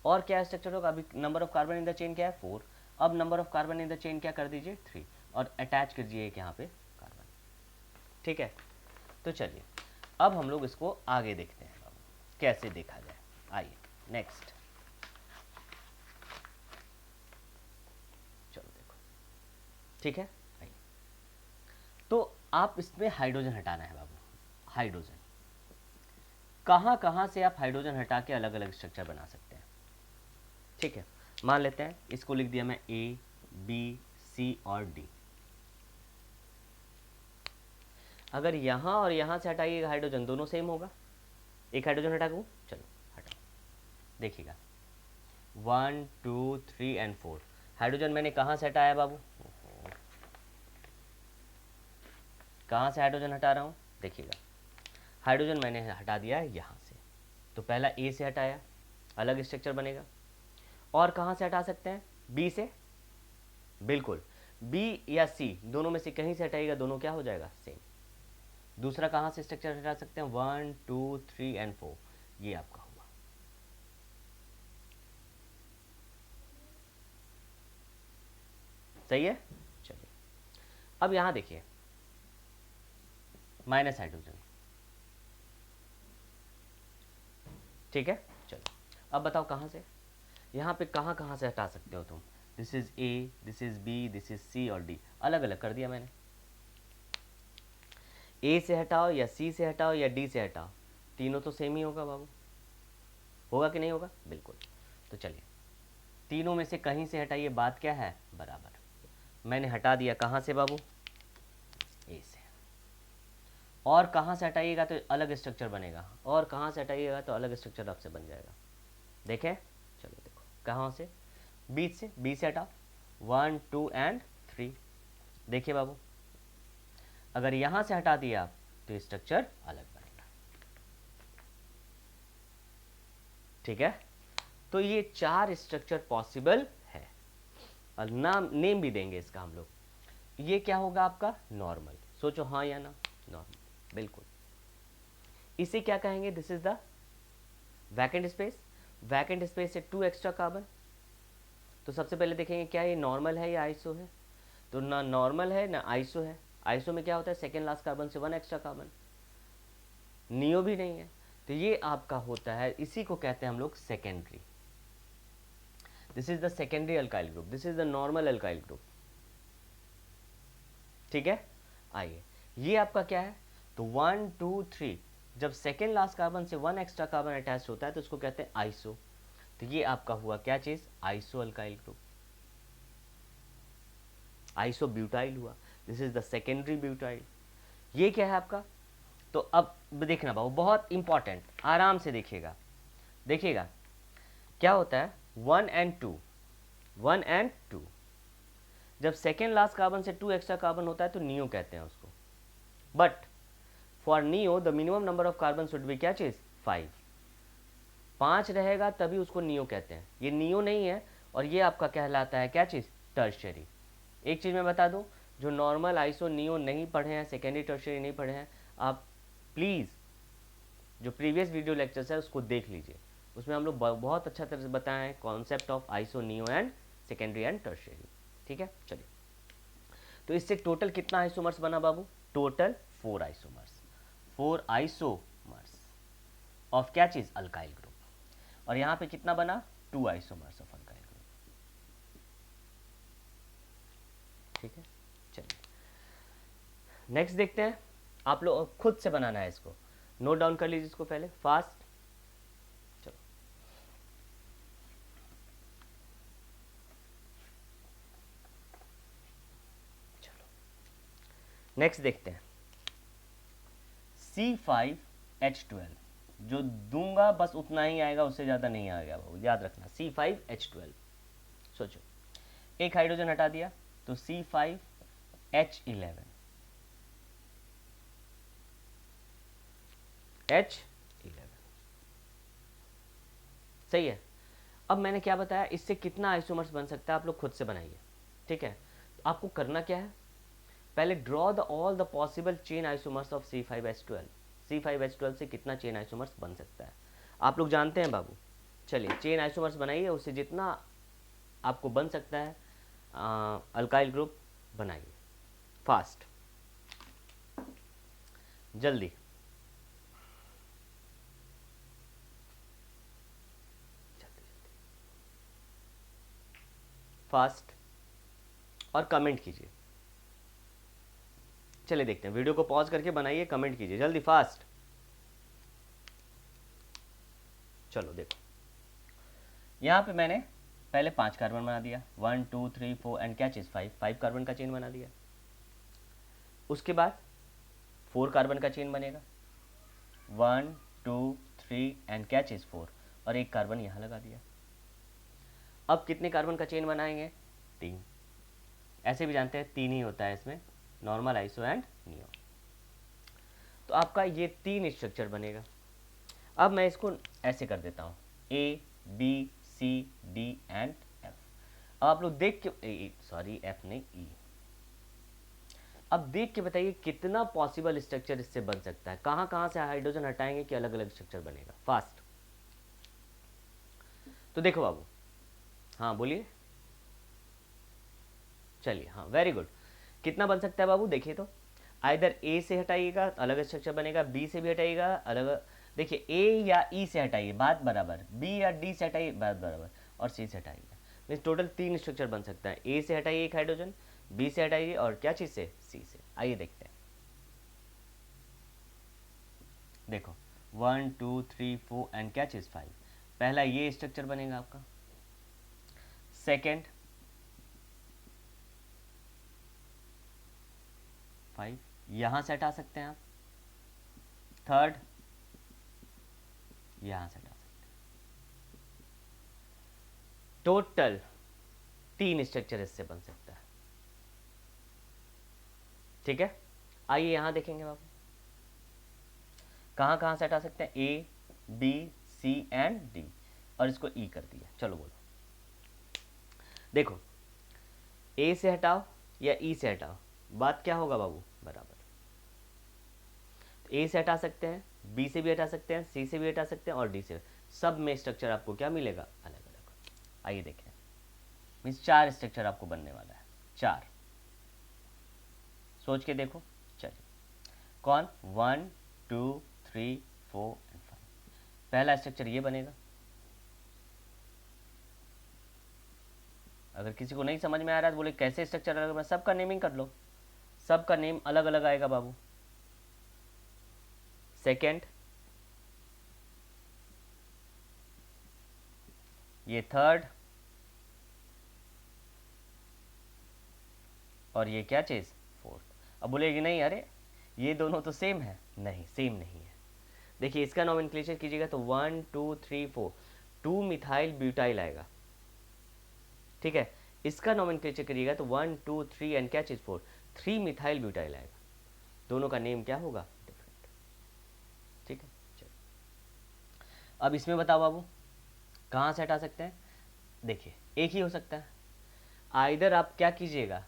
और क्या स्ट्रक्चर होगा? अभी number of carbon in the chain क्या है? 4। अब number of carbon in the chain क्या कर दीजिए? 3, और अटैच कर दीजिए एक यहाँ पे कार्बन। ठीक है, तो चलिए अब हम लोग इसको आगे देखते हैं कैसे देखा जाए। आइए नेक्स्ट, चलो देखो। ठीक है, आइए, तो आप इसमें हाइड्रोजन हटाना है बाबू। हाइड्रोजन कहाँ कहाँ से आप हाइड्रोजन हटा के अलग अलग स्ट्रक्चर बना सकते हैं। ठीक है, मान लेते हैं इसको लिख दिया मैं A B C और D। अगर यहाँ और यहाँ से हटाइएगा हाइड्रोजन, दोनों सेम होगा। एक हाइड्रोजन हटा दूँ, चलो हटाओ, देखिएगा 1 2 3 एंड 4। हाइड्रोजन मैंने कहाँ से हटाया बाबू? कहाँ से हाइड्रोजन हटा रहा हूँ? देखिएगा, हाइड्रोजन मैंने हटा दिया है यहाँ से, तो पहला A से हटाया, अलग स्ट्रक्चर बनेगा। और कहाँ से हटा सकते हैं? B से, बिल्कुल B या C दोनों में से कहीं से हटाइएगा, दोनों क्या हो जाएगा? सेम। दूसरा कहाँ से स्ट्रक्चर हटा सकते हैं? 1 2 3 एंड 4, ये आपका हुआ। सही है, चलिए अब यहाँ देखिए, माइनस हाइड्रोजन। ठीक है, चलो अब बताओ कहाँ से, यहाँ पे कहाँ कहाँ से हटा सकते हो तुम? This is A, this is B, this is C और D, अलग अलग कर दिया मैंने। A से हटाओ या C से हटाओ या D से हटाओ, तीनों तो सेम ही होगा बाबू, होगा कि नहीं होगा? बिल्कुल। तो चलिए तीनों में से कहीं से हटाइए, बात क्या है? बराबर। मैंने हटा दिया कहाँ से बाबू? A से। और कहाँ से हटाइएगा तो अलग स्ट्रक्चर बनेगा, और कहाँ से हटाइएगा तो अलग स्ट्रक्चर आपसे बन जाएगा। देखें, चलो देखो कहाँ से? बीच से, B से हटाओ 1 2 एंड 3। देखिए बाबू, अगर यहाँ से हटा दिया आप तो स्ट्रक्चर अलग बनेगा। ठीक है, तो ये 4 स्ट्रक्चर पॉसिबल है, और नाम नेम भी देंगे इसका हम लोग। ये क्या होगा आपका? नॉर्मल। सोचो हाँ या ना? नॉर्मल, बिल्कुल। इसे क्या कहेंगे? This is the vacant space. Vacant space से 2 एक्स्ट्रा कार्बन। तो सबसे पहले देखेंगे क्या ये नॉर्मल है या आइसो है? तो ना नॉर्मल है ना आइसो है। आइसो में क्या होता है? सेकेंड लास्ट कार्बन से 1 एक्स्ट्रा कार्बन, नियो भी नहीं है, तो ये आपका होता है, इसी को कहते हैं हम लोग secondary. This is the secondary alkyl group, this is the normal alkyl group. ठीक है, आइए ये आपका क्या है? तो 1 2 3, जब सेकेंड लास्ट कार्बन से 1 एक्स्ट्रा कार्बन अटैच होता है तो उसको कहते हैं आइसो। तो ये आपका हुआ क्या चीज़? Iso alkyl group, iso butyl हुआ। This is the secondary butyl. ये क्या है आपका? तो अब देखना बाबू, बहुत इंपॉर्टेंट, आराम से देखिएगा। देखिएगा क्या होता है 1 एंड 2, 1 एंड 2, जब सेकेंड लास्ट कार्बन से 2 एक्स्ट्रा कार्बन होता है तो नियो कहते हैं उसको। But for neo the minimum number of carbon should be क्या चीज़? 5। 5 रहेगा तभी उसको नियो कहते हैं। ये नियो नहीं है, और ये आपका कहलाता है क्या चीज़? टर्शियरी। एक चीज़ मैं बता दूं, जो नॉर्मल आइसो नियो नहीं पढ़े हैं, सेकेंडरी टर्शियरी नहीं पढ़े हैं, आप प्लीज़ जो प्रीवियस वीडियो लेक्चर्स है उसको देख लीजिए, उसमें हम लोग बहुत अच्छा तरह से बताए हैं concept of iso neo and secondary and tertiary. ठीक है, चलिए तो इससे टोटल कितना आइसोमर्स बना बाबू? टोटल 4 आइसोमर्स, 4 आइसोमर्स ऑफ क्या चीज़? Alkyl group. और यहाँ पे कितना बना? 2 आइसोमर्स ऑफ अल्काइल ग्रुप। ठीक है, चलिए नेक्स्ट देखते हैं। आप लोग खुद से बनाना है इसको, नोट डाउन कर लीजिए इसको पहले फास्ट। चलो नेक्स्ट देखते हैं C5H12, जो दूंगा बस उतना ही आएगा, उससे ज़्यादा नहीं आएगा वो, याद रखना। C5H12, सोचो एक हाइड्रोजन हटा दिया तो C5H11, H11, सही है। अब मैंने क्या बताया, इससे कितना आइसोमर्स बन सकता है आप लोग खुद से बनाइए, ठीक है। तो आपको करना क्या है, पहले draw the all the possible chain isomers of C5H12। C5H12 से कितना चेन आइसोमर्स बन सकता है आप लोग जानते हैं बाबू। चलिए चेन आइसोमर्स बनाइए, उससे जितना आपको बन सकता है अल्काइल ग्रुप बनाइए, फास्ट, जल्दी। फास्ट, और कमेंट कीजिए। चलिए देखते हैं, वीडियो को पॉज करके बनाइए, कमेंट कीजिए जल्दी, फास्ट। चलो देखो, यहाँ पे मैंने पहले 5 कार्बन बना दिया, 1 2 3 4 एंड क्या चीज़ 5 कार्बन का चेन बना दिया। उसके बाद 4 कार्बन का चेन बनेगा, 1 2 3 एंड क्या चीज़ 4, और एक कार्बन यहाँ लगा दिया। अब कितने कार्बन का चेन बनाएंगे, 3। ऐसे भी जानते हैं 3 ही होता है इसमें, नॉर्मल, आइसो एंड नियो। तो आपका ये 3 स्ट्रक्चर बनेगा। अब मैं इसको ऐसे कर देता हूँ, A B C D and F। अब आप लोग देख के, सॉरी F नहीं, E। अब देख के बताइए कितना पॉसिबल स्ट्रक्चर इससे बन सकता है, कहाँ कहाँ से हाइड्रोजन हटाएंगे कि अलग अलग स्ट्रक्चर बनेगा, फास्ट। तो देखो बाबू, हाँ बोलिए, चलिए, हाँ वेरी गुड। कितना बन सकता है बाबू, देखिए तो, आइदर ए से हटाइएगा अलग स्ट्रक्चर बनेगा, बी से भी हटाइएगा अलग, देखिए ए या ई से हटाइए बात बराबर, बी या डी से हटाइए बात बराबर, और सी से हटाइए, मीन्स टोटल 3 स्ट्रक्चर बन सकता है। ए से हटाइए एक हाइड्रोजन, बी से हटाइए, और क्या चीज़ से, सी से। आइए देखते हैं, देखो 1 2 3 4 एंड क्या चीज़ 5। पहला ये स्ट्रक्चर बनेगा आपका, सेकेंड 5 यहाँ से हटा सकते हैं आप, थर्ड यहाँ से हटा सकते हैं, टोटल 3 स्ट्रक्चर इससे बन सकता है, ठीक है। आइए यहाँ देखेंगे बाबू, कहाँ कहाँ से हटा सकते हैं, A B C and D, और इसको ई कर दिया। चलो बोलो, देखो ए से हटाओ या ई से हटाओ, बात क्या होगा बाबू, बराबर। ए से हटा सकते हैं, बी से भी हटा सकते हैं, सी से भी हटा सकते हैं, और डी से, सब में स्ट्रक्चर आपको क्या मिलेगा, अलग अलग। आइए देखें, मीन्स 4 स्ट्रक्चर आपको बनने वाला है, 4। सोच के देखो, चलिए कौन, 1 2 3 4 एंड 5। पहला स्ट्रक्चर ये बनेगा। अगर किसी को नहीं समझ में आ रहा है तो बोले कैसे स्ट्रक्चर अलग, मैं सबका नेमिंग कर लो, सबका नेम अलग अलग आएगा बाबू। सेकेंड, ये थर्ड, और ये क्या चीज़, फोर्थ। अब बोलेगी नहीं अरे ये दोनों तो सेम है, नहीं सेम नहीं है। देखिए इसका नॉमेनक्लेचर कीजिएगा तो 1 2 3 4, 2 मिथाइल ब्यूटाइल आएगा, ठीक है। इसका नॉमेनक्लेचर करिएगा तो 1 2 3 एंड क्या चीज़ 4, 3 मिथाइल ब्यूटाइल आएगा। दोनों का नेम क्या होगा, डिफरेंट, ठीक है। चलो अब इसमें बताओ बाबू कहाँ से हटा सकते हैं, देखिए एक ही हो सकता है, आइदर आप क्या कीजिएगा,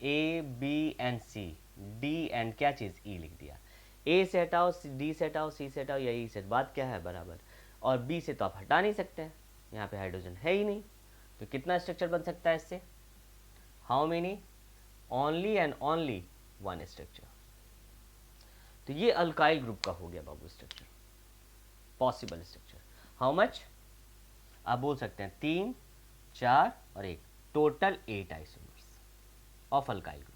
A B and C, D and क्या चीज़ ई लिख दिया, ए से हटाओ, डी से हटाओ, सी से हटाओ, या ई से, बात क्या है बराबर। और बी से तो आप हटा नहीं सकते हैं, यहाँ पे हाइड्रोजन है ही नहीं, तो कितना स्ट्रक्चर बन सकता है इससे, how many, only and only 1 structure. तो ये अल्काइल ग्रुप का हो गया बाबू structure, possible structure. How much, आप बोल सकते हैं 3 4 और 1, total 8 isomers of alkyl group,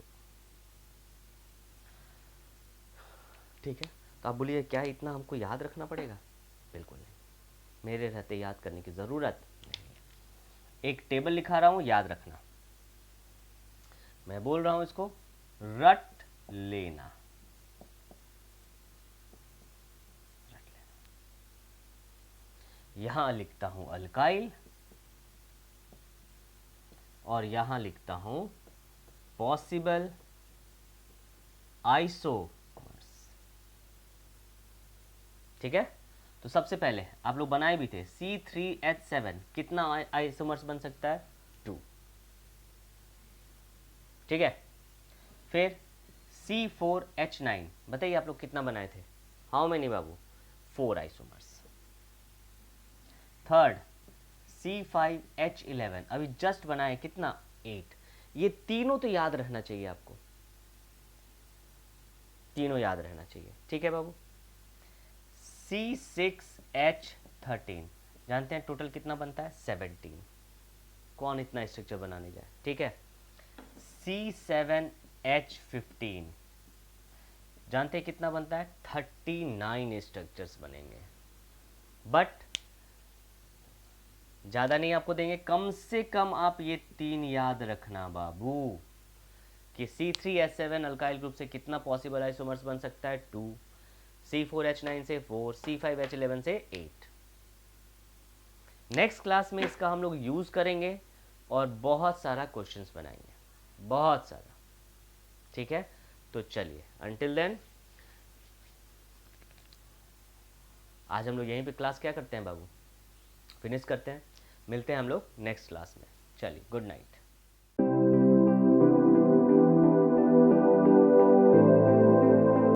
ठीक है। तो आप बोलिए क्या इतना हमको याद रखना पड़ेगा, बिल्कुल नहीं, मेरे रहते याद करने की ज़रूरत नहीं है। एक टेबल लिखा रहा हूँ, याद रखना, मैं बोल रहा हूँ इसको रट लेना, यहां लिखता हूं अल्काइल और यहां लिखता हूं पॉसिबल आइसोमर्स। ठीक है, तो सबसे पहले आप लोग बनाए भी थे C3H7, कितना आइसोमर्स बन सकता है? 2। ठीक है, फिर C4H9 बताइए आप लोग कितना बनाए थे? How many Babu? 4 isomers. Third C5H11 अभी जस्ट बनाए, कितना? 8। ये तीनों तो याद रहना चाहिए आपको, तीनों याद रहना चाहिए। ठीक है बाबू। C6H13 जानते हैं टोटल कितना बनता है? 17। कौन इतना स्ट्रक्चर बनाने जाए? ठीक है। C7H15 जानते हैं कितना बनता है? 39 स्ट्रक्चर्स बनेंगे। बट ज़्यादा नहीं आपको देंगे, कम से कम आप ये 3 याद रखना बाबू कि C3H7 अल्काइल ग्रुप से कितना पॉसिबल आइसोमर्स बन सकता है? 2। C4H9 से 4, C5H11 से 8। नेक्स्ट क्लास में इसका हम लोग यूज़ करेंगे और बहुत सारा क्वेश्चंस बनाएंगे, बहुत सारा। ठीक है, तो चलिए अंटिल देन आज हम लोग यहीं पे क्लास क्या करते हैं बाबू, फिनिश करते हैं। मिलते हैं हम लोग नेक्स्ट क्लास में। चलिए, गुड नाइट।